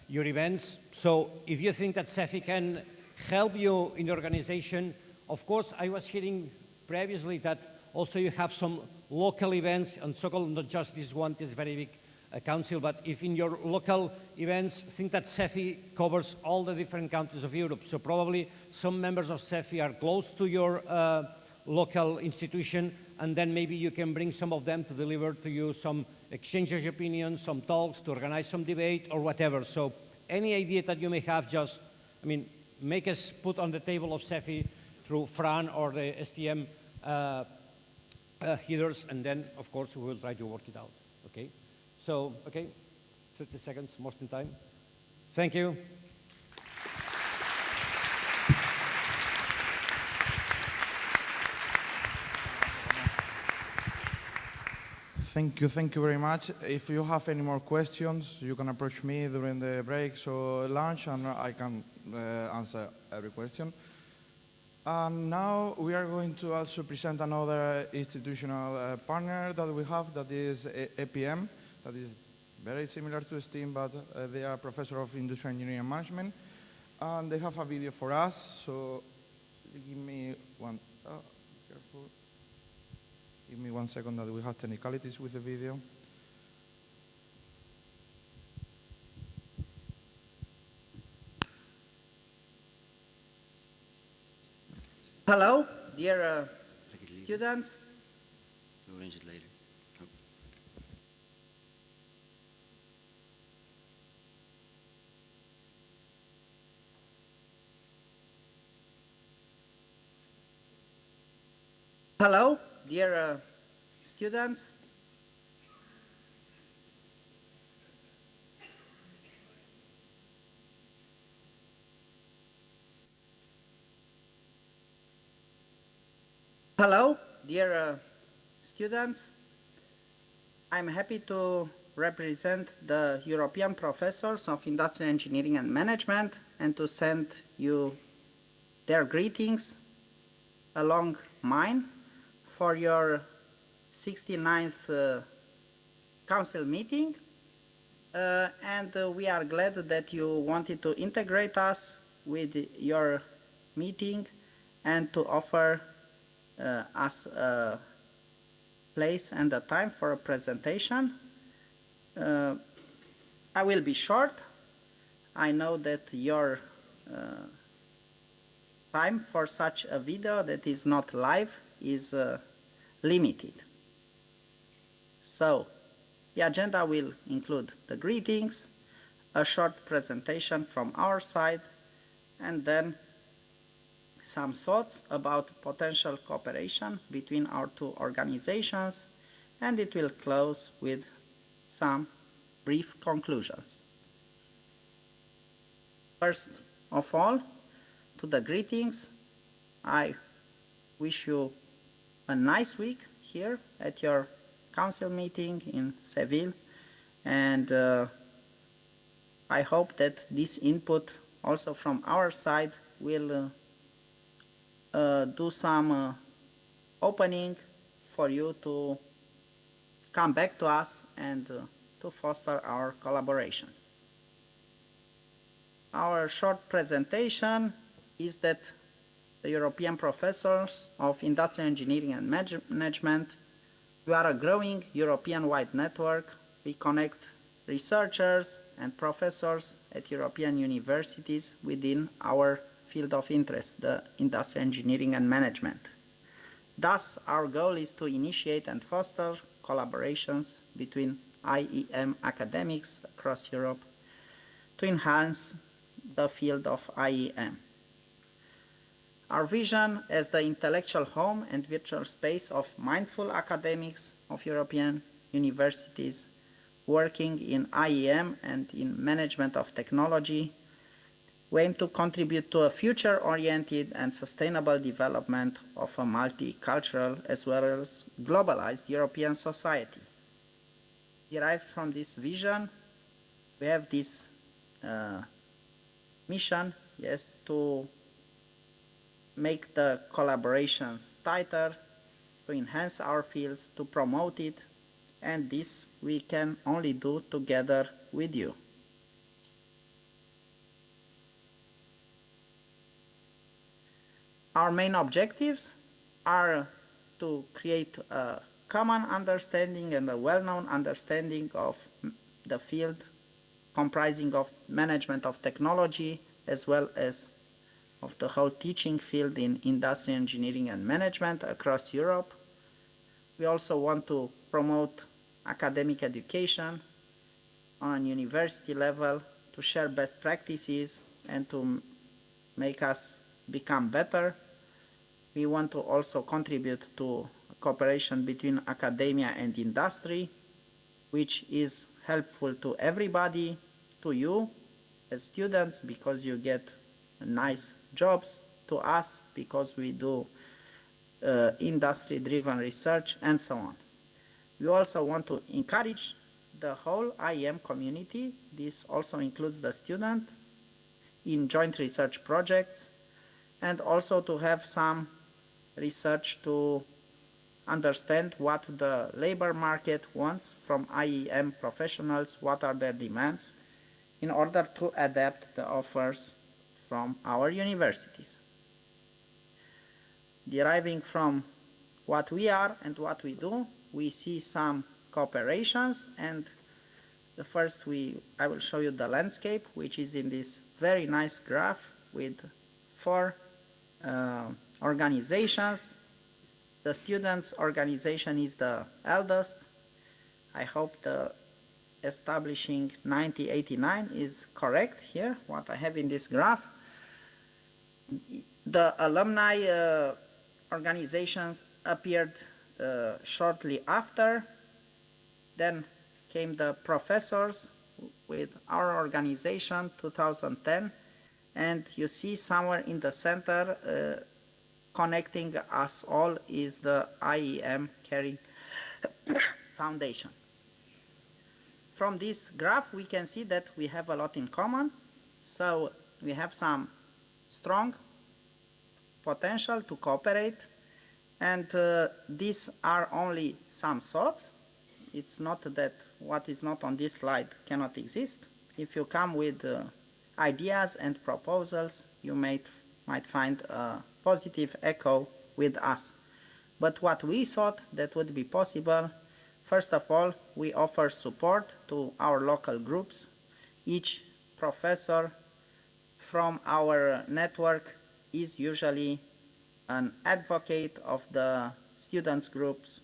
events. So if you think that CEFI can help you in the organization, of course, I was hearing previously that also you have some local events, and so-called not just this one, this very big council, but if in your local events, think that CEFI covers all the different countries of Europe. So probably some members of CEFI are close to your local institution, and then maybe you can bring some of them to deliver to you some exchange of opinions, some talks, to organize some debate or whatever. So any idea that you may have, just, make us put on the table of CEFI through Fran or the STM headers, and then, of course, we will try to work it out, okay? So, okay, 30 seconds, most in time. Thank you. Thank you very much. If you have any more questions, you can approach me during the breaks or lunch, and I can answer every question. And now we are going to also present another institutional partner that we have, that is APM, that is very similar to STEAM, but they are Professor of Industrial Engineering and Management. and they have a video for us. So give me one. Oh, careful. Give me 1 second that we have technicalities with the video. Hello, dear students. We'll arrange it later. Oh. Hello, dear students. Hello, dear students. I'm happy to represent the European professors of Industrial Engineering and Management and to send you their greetings along mine for your 69th council meeting. And we are glad that you wanted to integrate us with your meeting and to offer us a place and a time for a presentation. I will be short. I know that your time for such a video that is not live is limited. So the agenda will include the greetings, a short presentation from our side, and then some thoughts about potential cooperation between our two organizations, and it will close with some brief conclusions. First of all, to the greetings, I wish you a nice week here at your council meeting in Seville, and I hope that this input also from our side will do some opening for you to come back to us and to foster our collaboration. Our short presentation is that the European professors of Industrial Engineering and Management, we are a growing European-wide network. We connect researchers and professors at European universities within our field of interest, the Industrial Engineering and Management. Thus, our goal is to initiate and foster collaborations between IEM academics across Europe to enhance the field of IEM. Our vision as the intellectual home and virtual space of mindful academics of European universities working in IEM and in management of technology, we aim to contribute to a future-oriented and sustainable development of a multicultural as well as globalized European society. Derived from this vision, we have this mission, yes, to make the collaborations tighter, to enhance our fields, to promote it, and this we can only do together with you. Our main objectives are to create a common understanding and a well-known understanding of the field comprising of management of technology as well as of the whole teaching field in industrial engineering and management across Europe. We also want to promote academic education on university level to share best practices and to make us become better. We want to also contribute to cooperation between academia and industry, which is helpful to everybody, to you as students because you get nice jobs, to us because we do industry-driven research, and so on. We also want to encourage the whole IEM community, this also includes the student, in joint research projects, and also to have some research to understand what the labor market wants from IEM professionals, what are their demands, in order to adapt the offers from our universities. Deriving from what we are and what we do, we see some cooperations, and the first I will show you the landscape, which is in this very nice graph with 4 organizations. The students' organization is the eldest. I hope the establishing 1989 is correct here, what I have in this graph. The alumni organizations appeared shortly after. Then came the professors with our organization, 2010. And you see somewhere in the center, connecting us all is the IEM Caring Foundation. From this graph, we can see that we have a lot in common. So we have some strong potential to cooperate. And these are only some thoughts. It's not that what is not on this slide cannot exist. If you come with ideas and proposals, you might find a positive echo with us. But what we thought that would be possible, first of all, we offer support to our local groups. Each professor from our network is usually an advocate of the students' groups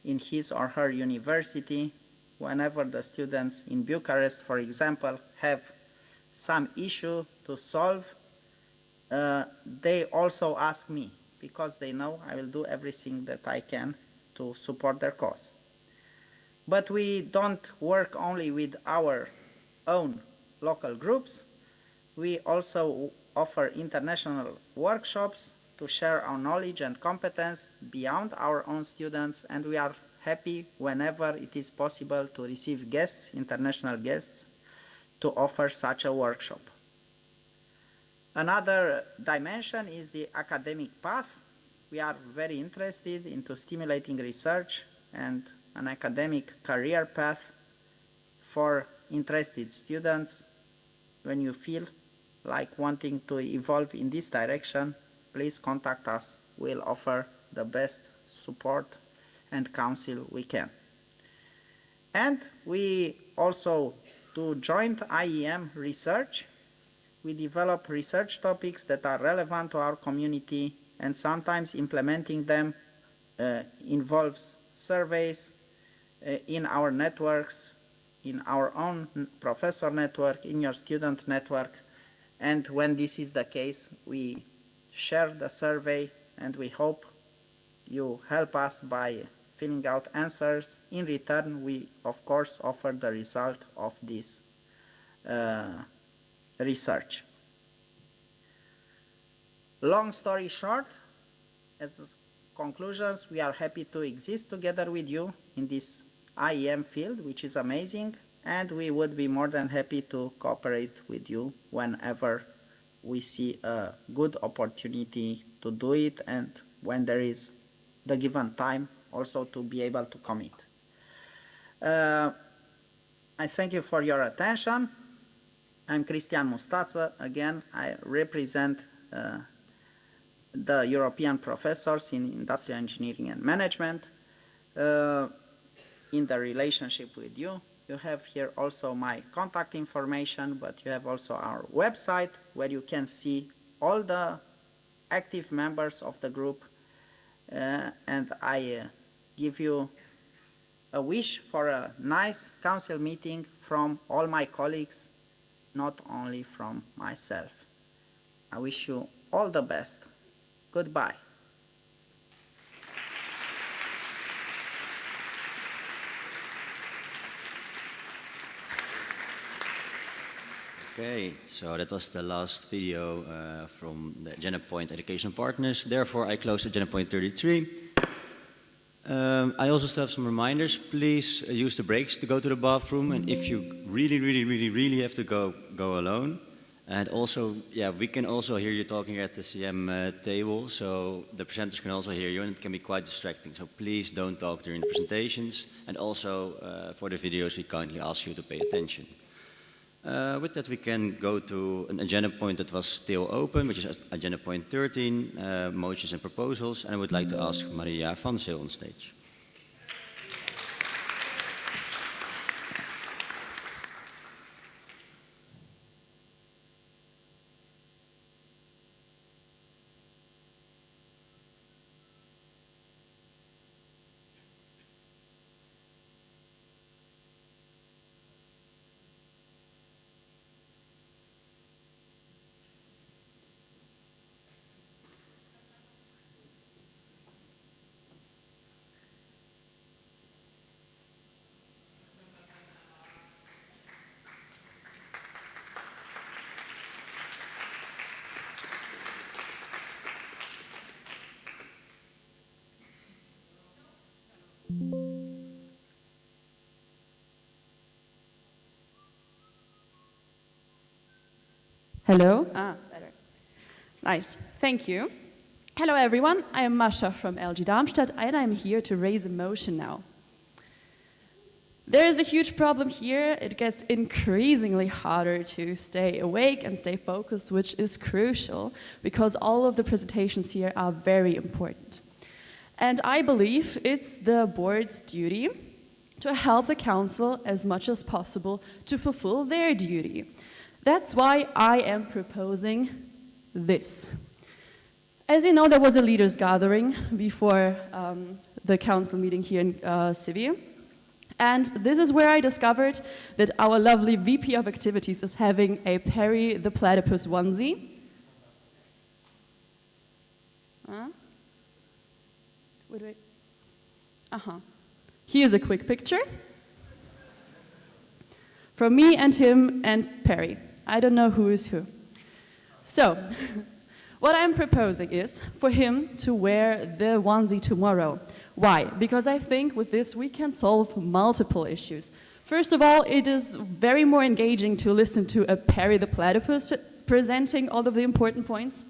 in his or her university. Whenever the students in Bucharest, for example, have some issue to solve, they also ask me, because they know I will do everything that I can to support their cause. But we don't work only with our own local groups. We also offer international workshops to share our knowledge and competence beyond our own students, and we are happy whenever it is possible to receive guests, international guests, to offer such a workshop. Another dimension is the academic path. We are very interested into stimulating research and an academic career path for interested students. When you feel like wanting to evolve in this direction, please contact us. We'll offer the best support and counsel we can. And we also do joint IEM research. We develop research topics that are relevant to our community, and sometimes implementing them involves surveys in our networks, in our own professor network, in your student network. And when this is the case, we share the survey, and we hope you help us by filling out answers. In return, we of course offer the result of this research. Long story short, as conclusions, we are happy to exist together with you in this IEM field, which is amazing, and we would be more than happy to cooperate with you whenever we see a good opportunity to do it, and when there is the given time also to be able to commit. I thank you for your attention. I'm Cristian Mustață. Again, I represent the European professors in industrial engineering and management in the relationship with you. You have here also my contact information, but you have also our website where you can see all the active members of the group. And I give you a wish for a nice council meeting from all my colleagues, not only from myself. I wish you all the best. Goodbye. Okay, so that was the last video from the Agenda Point Education Partners. Therefore, I close Agenda Point 33. I also still have some reminders. Please use the breaks to go to the bathroom, and if you really have to go alone. And also, yeah, we can also hear you talking at the CM table, so the presenters can also hear you, and it can be quite distracting. So please don't talk during the presentations. And also, for the videos, we kindly ask you to pay attention. With that, we can go to an agenda point that was still open, which is agenda point 13, motions and proposals. And I would like to ask Maria van Zyl on stage. Hello? Better. Nice, thank you. Hello everyone, I am Mascha from LG Darmstadt and I'm here to raise a motion now. There is a huge problem here. It gets increasingly harder to stay awake and stay focused, which is crucial because all of the presentations here are very important. And I believe it's the board's duty to help the council as much as possible to fulfill their duty. That's why I am proposing this. As you know, there was a leaders gathering before the council meeting here in Seville. And this is where I discovered that our lovely VP of Activities is having a Perry the Platypus onesie. Wait. Here's a quick picture from me and him and Perry. I don't know who is who. So, what I'm proposing is for him to wear the onesie tomorrow. Why? Because I think with this we can solve multiple issues. First of all, it is very more engaging to listen to a Perry the Platypus presenting all of the important points.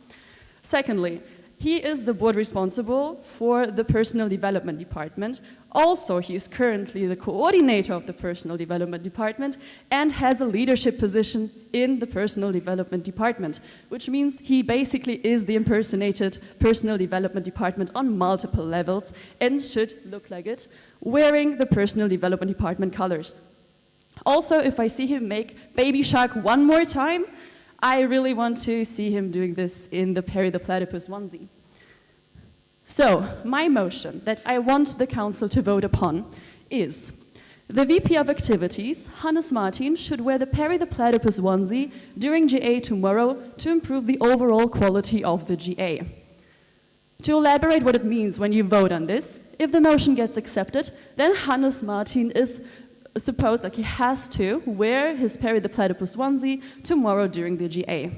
Secondly, he is the board responsible for the personal development department. Also, he is currently the coordinator of the personal development department and has a leadership position in the personal development department, which means he basically is the impersonated personal development department on multiple levels and should look like it, wearing the personal development department colors. Also, if I see him make Baby Shark one more time, I really want to see him doing this in the Perry the Platypus onesie. So, my motion that I want the council to vote upon is the VP of Activities, Hannes Martin, should wear the Perry the Platypus onesie during GA tomorrow to improve the overall quality of the GA. To elaborate what it means when you vote on this, if the motion gets accepted, then Hannes Martin is supposed, like he has to, wear his Perry the Platypus onesie tomorrow during the GA.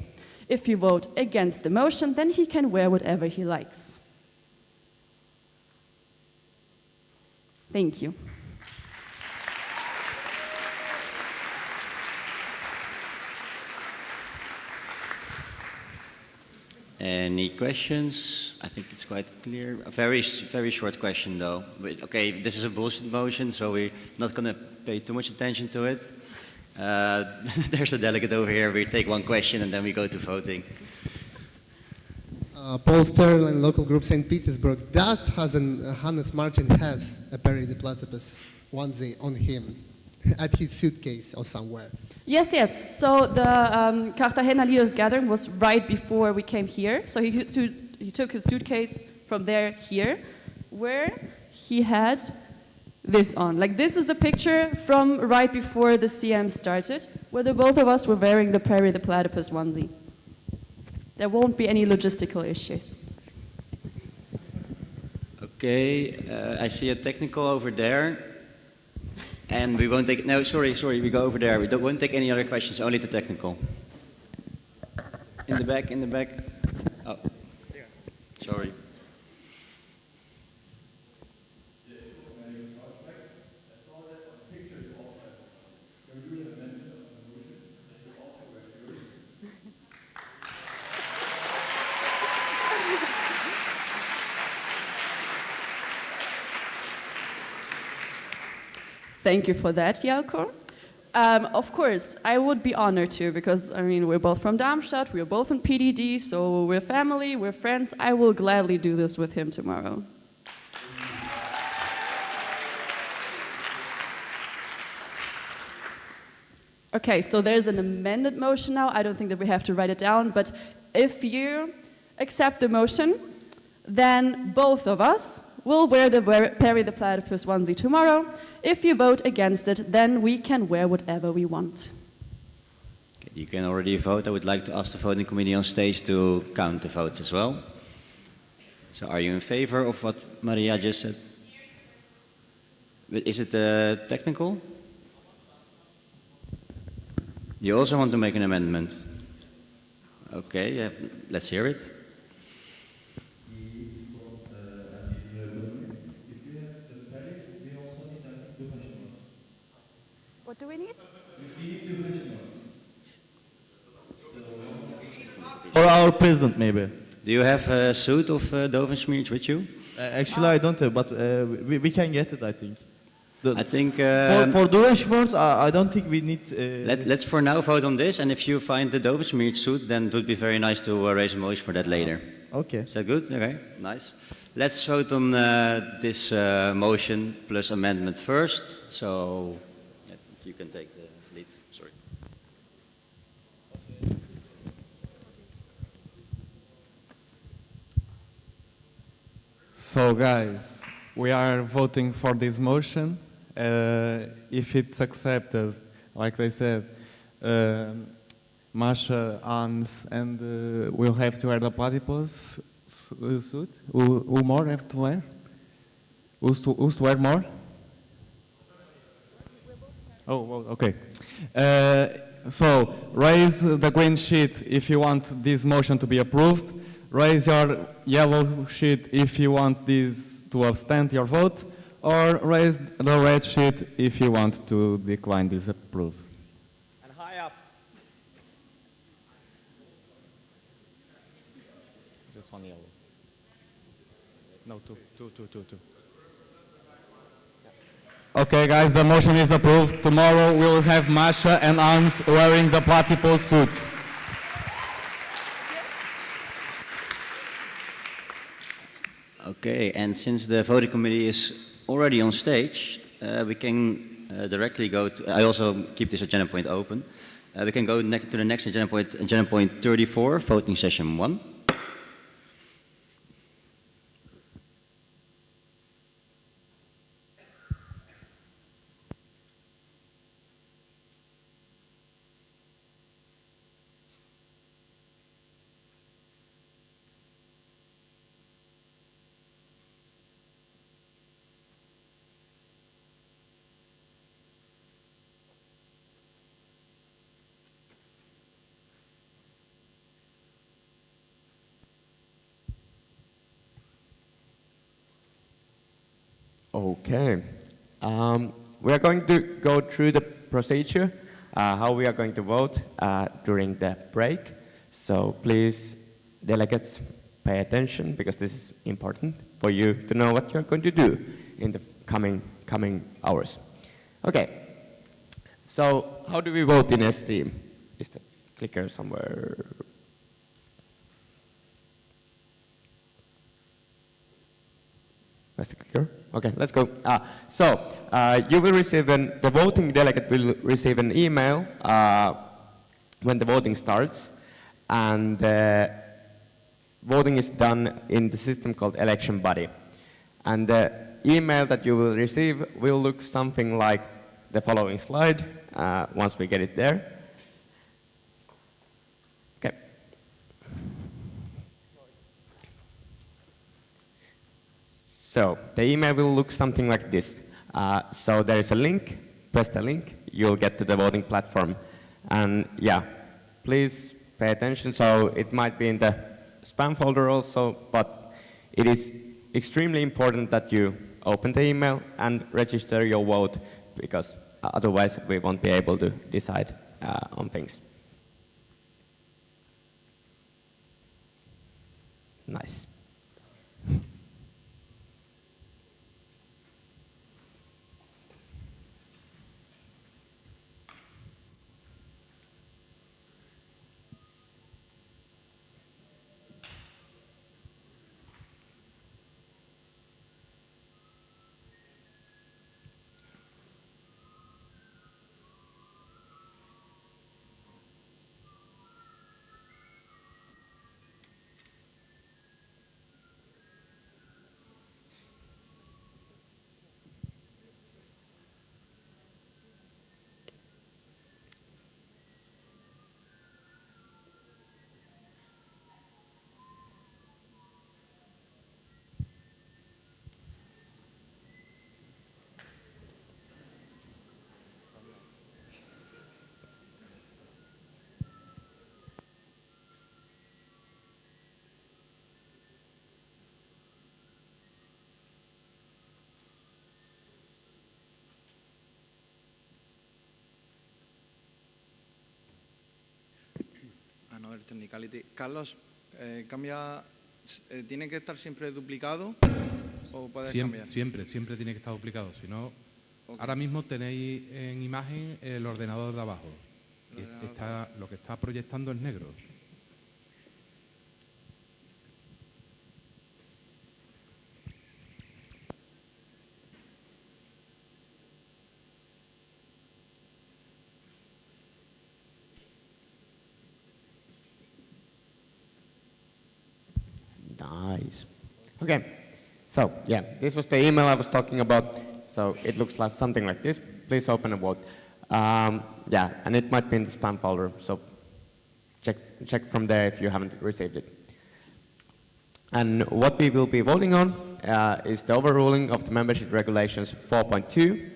If you vote against the motion, then he can wear whatever he likes. Thank you. Any questions? I think it's quite clear. A very short question though. But, okay, this is a bullshit motion, so we're not going to pay too much attention to it. There's a delegate over here. We take one question and then we go to voting. Paul Sterling, local group St. Petersburg. Does Hannes Martin has a Perry the Platypus onesie on him at his suitcase or somewhere? Yes. So the Cartagena Leaders Gathering was right before we came here. So he took his suitcase from there here, where he had this on. Like this is the picture from right before the CM started, where the both of us were wearing the Perry the Platypus onesie. There won't be any logistical issues. Okay, I see a technical over there. And we won't take, no, sorry, we go over there. We won't take any other questions, only the technical. In the back. Oh, sorry. Thank you for that, Jelko. Of course, I would be honored to, because, I mean, we're both from Darmstadt, we're both in PDD, so we're family, we're friends. I will gladly do this with him tomorrow. Okay, so there's an amended motion now. I don't think that we have to write it down, but if you accept the motion, then both of us will wear the Perry the Platypus onesie tomorrow. If you vote against it, then we can wear whatever we want. You can already vote. I would like to ask the voting committee on stage to count the votes as well. So are you in favor of what Maria just said? Is it technical? You also want to make an amendment? Okay, yeah, let's hear it. What do we need? Or our president, maybe. Do you have a suit of Dovenschmiert with you? Actually, I don't have, but we can get it, I think. I think... for Dovenschmiert, I don't think we need... Let's for now vote on this, and if you find the Dovenschmiert suit, then it would be very nice to raise a motion for that later. Okay. Is that good? Okay, nice. Let's vote on this motion plus amendment first. So you can take the lead. Sorry. So guys, we are voting for this motion. If it's accepted, like they said, Masha, Hans, and we'll have to wear the platypus suit. Who more have to wear? Who's to wear more? Oh, well, okay. So raise the green sheet if you want this motion to be approved. Raise your yellow sheet if you want this to abstain your vote, or raise the red sheet if you want to decline this approve. And high up. Just one yellow. No, two. Okay, guys, the motion is approved. Tomorrow we will have Masha and Hans wearing the platypus suit. Okay, and since the voting committee is already on stage, we can directly go to... I also keep this agenda point open. We can go to the next agenda point 34, voting session 1. Okay. We are going to go through the procedure, how we are going to vote during the break. So please, delegates, pay attention, because this is important for you to know what you're going to do in the coming hours. Okay. So how do we vote in STEAM? Is the clicker somewhere? Where's the clicker? Okay, let's go. You will receive the voting delegate will receive an email when the voting starts, and voting is done in the system called election body. And the email that you will receive will look something like the following slide once we get it there. Okay. So the email will look something like this. So there is a link, press the link, you'll get to the voting platform. And yeah, please pay attention. So it might be in the spam folder also, but it is extremely important that you open the email and register your vote, because otherwise we won't be able to decide on things. Nice. technicality. Carlos, ¿tiene que estar siempre duplicado o puedes cambiar? Siempre tiene que estar duplicado. Si no, ahora mismo tenéis en imagen el ordenador de abajo. Lo que está proyectando es negro. Nice. Okay, so yeah, this was the email I was talking about. So it looks like something like this. Please open and vote. Yeah, and it might be in the spam folder. So check from there if you haven't received it. And what we will be voting on is the overruling of the membership regulations 4.2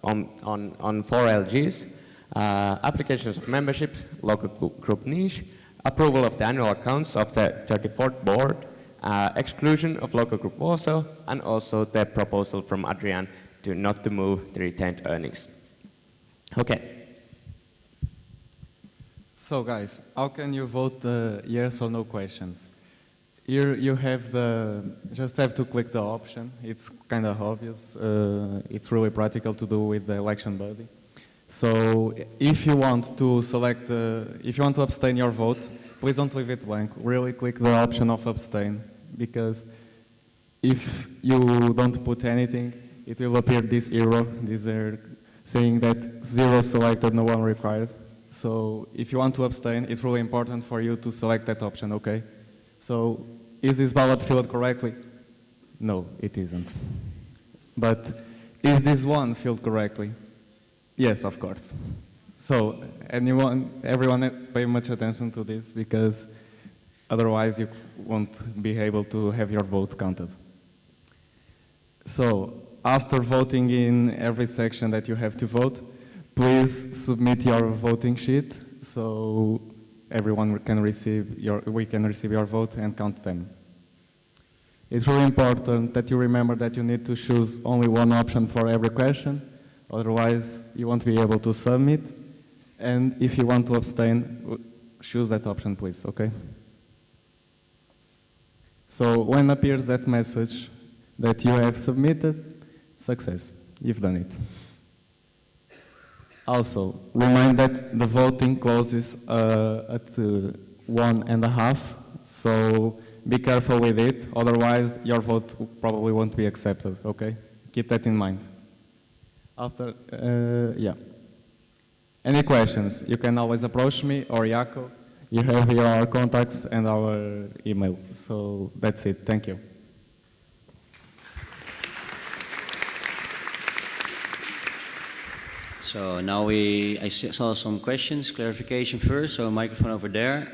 on 4 LGs, applications of memberships, local group niche, approval of the annual accounts of the 34th board, exclusion of local group Warsaw, and also the proposal from Adrian to not to move the retained earnings. Okay. So guys, how can you vote yes or no questions? Here you have just have to click the option. It's kind of obvious. It's really practical to do with the election body. So if you want to select, if you want to abstain your vote, please don't leave it blank. Really click the option of abstain, because if you don't put anything, it will appear this error, saying that 0 selected, no one required. So if you want to abstain, it's really important for you to select that option, okay? So is this ballot filled correctly? No, it isn't. But is this one filled correctly? Yes, of course. So everyone pay much attention to this, because otherwise you won't be able to have your vote counted. So after voting in every section that you have to vote, please submit your voting sheet so everyone can receive we can receive your vote and count them. It's really important that you remember that you need to choose only one option for every question, otherwise you won't be able to submit. And if you want to abstain, choose that option, please, okay? So when appears that message that you have submitted, success, you've done it. Also, remind that the voting closes at 1:30, so be careful with it, otherwise your vote probably won't be accepted, okay? Keep that in mind. Yeah. Any questions? You can always approach me or Jaco. You have here our contacts and our email. So that's it. Thank you. So now I saw some questions, clarification first. So microphone over there.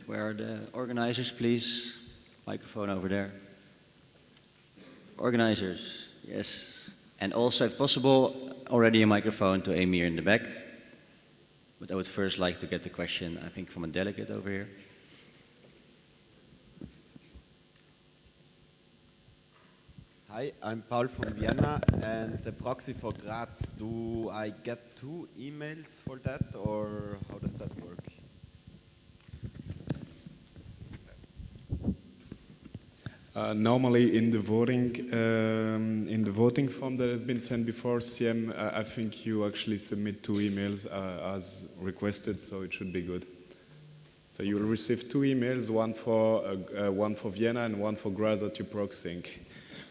Where are the organizers, please? Microphone over there. Organizers, yes. And also, if possible, already a microphone to Emir in the back. But I would first like to get the question, I think, from a delegate over here. Hi, I'm Paul from Vienna, and the proxy for Graz. Do I get 2 emails for that, or how does that work? Normally, in the voting form that has been sent before CM, I think you actually submit 2 emails as requested, so it should be good. So you will receive 2 emails, one for Vienna and one for Graz that you proxying.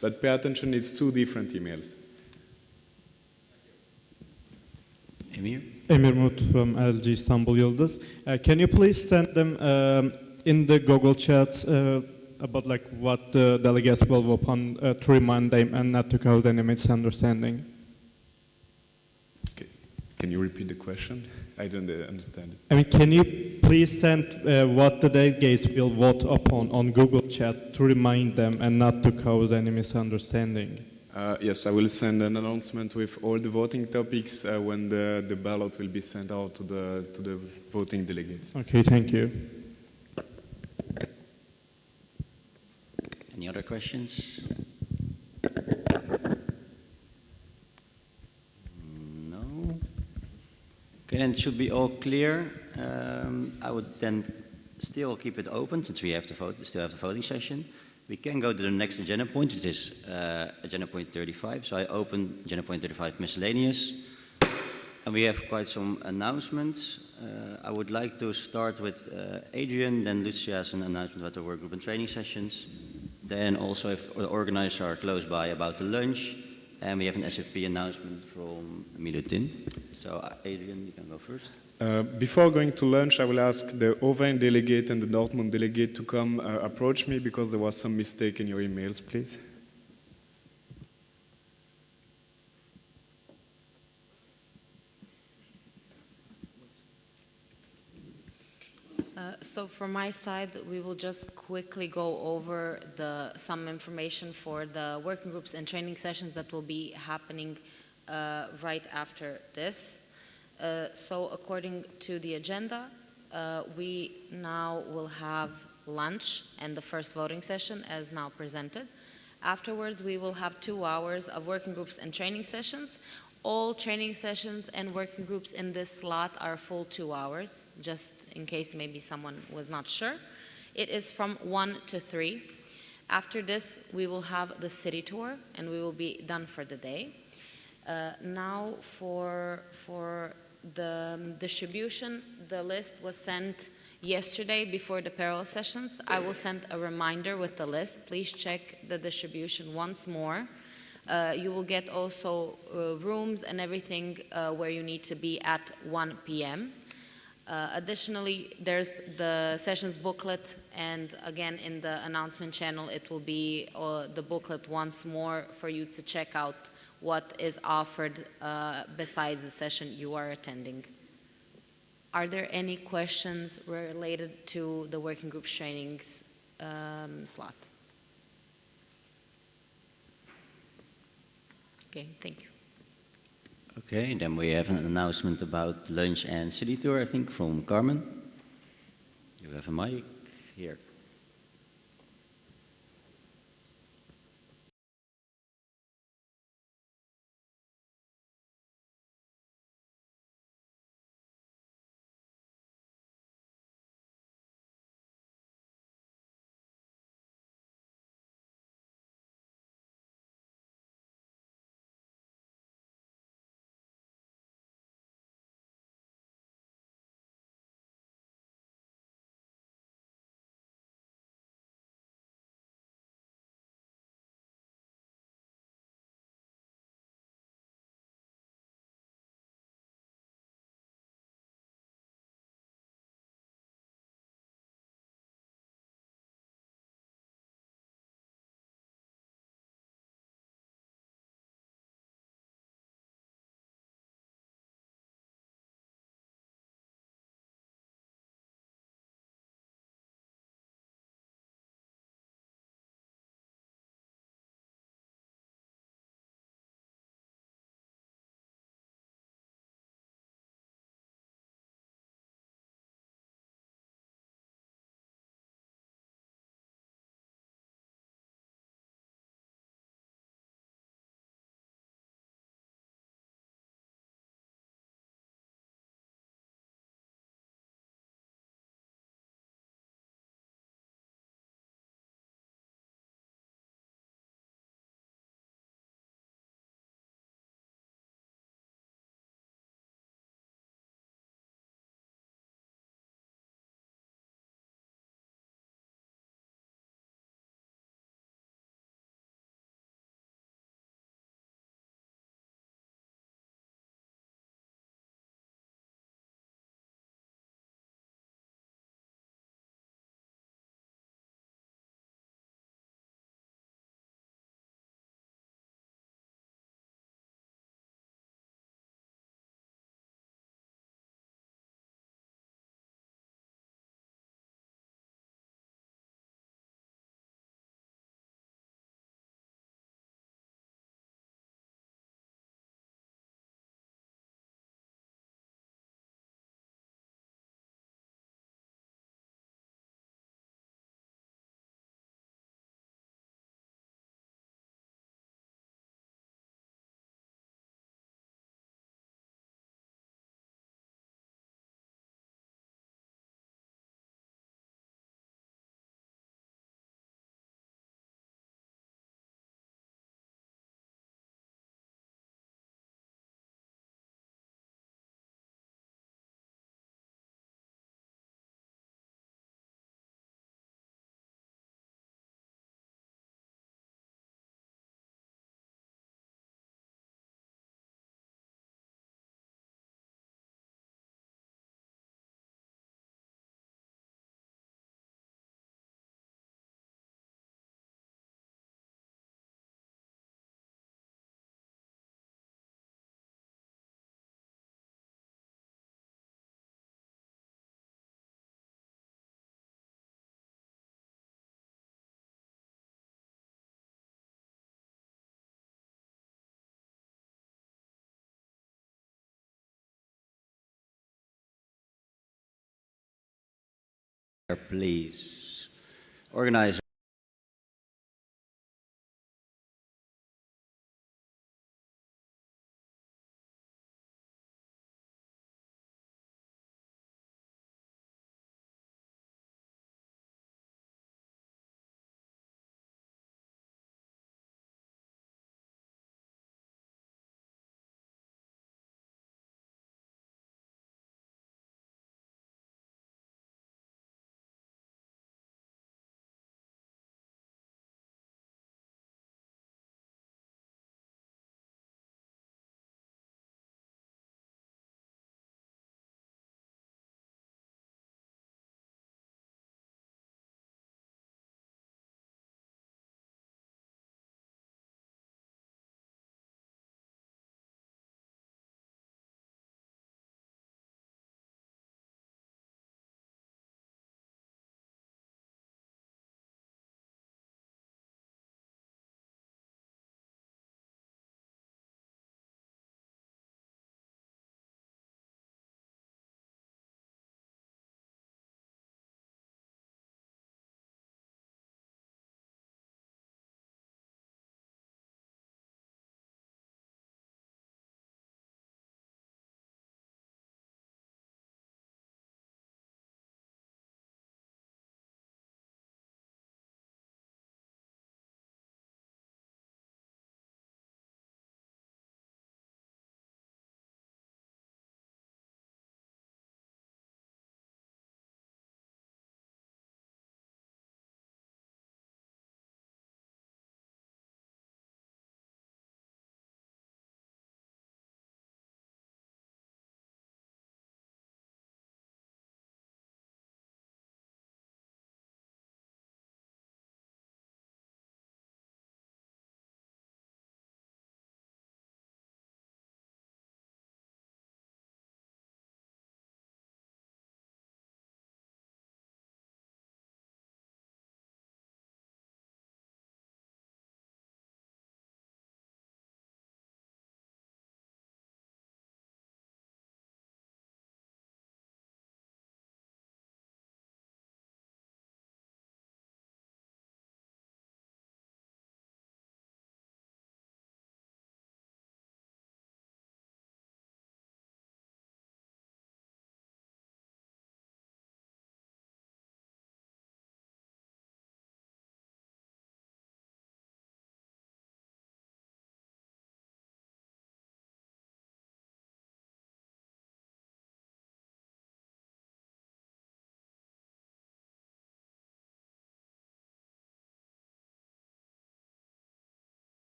But pay attention, it's 2 different emails. Emir? Emir Mut from LG Istanbul Yıldız. Can you please send them in the Google chats about like what the delegates will vote on to remind them and not to cause any misunderstanding? Okay. Can you repeat the question? I don't understand. I mean, can you please send what the delegates will vote upon on Google Chat to remind them and not to cause any misunderstanding? Yes, I will send an announcement with all the voting topics when the ballot will be sent out to the voting delegates. Okay, thank you. Any other questions? No? Okay, then it should be all clear. I would then still keep it open since we have to vote, still have the voting session. We can go to the next agenda point, which is agenda point 35. So I open agenda point 35 miscellaneous. And we have quite some announcements. I would like to start with Adrian, then Lucia has an announcement about the workgroup and training sessions. Then also if the organizers are close by about the lunch. And we have an SAP announcement from Milutin. So Adrian, you can go first. Before going to lunch, I will ask the Auvergne delegate and the Dortmund delegate to come approach me because there was some mistake in your emails, please. So from my side, we will just quickly go over some information for the working groups and training sessions that will be happening right after this. So according to the agenda, we now will have lunch and the first voting session as now presented. Afterwards, we will have 2 hours of working groups and training sessions. All training sessions and working groups in this slot are full 2 hours, just in case maybe someone was not sure. It is from 1 to 3. After this, we will have the city tour, and we will be done for the day. Now for the distribution, the list was sent yesterday before the parallel sessions. I will send a reminder with the list. Please check the distribution once more. You will get also rooms and everything where you need to be at 1 p.m. Additionally, there's the sessions booklet, and again in the announcement channel it will be the booklet once more for you to check out what is offered besides the session you are attending. Are there any questions related to the working group trainings slot? Okay, thank you. Okay, then we have an announcement about lunch and city tour, I think, from Carmen. You have a mic here. please. Organizer.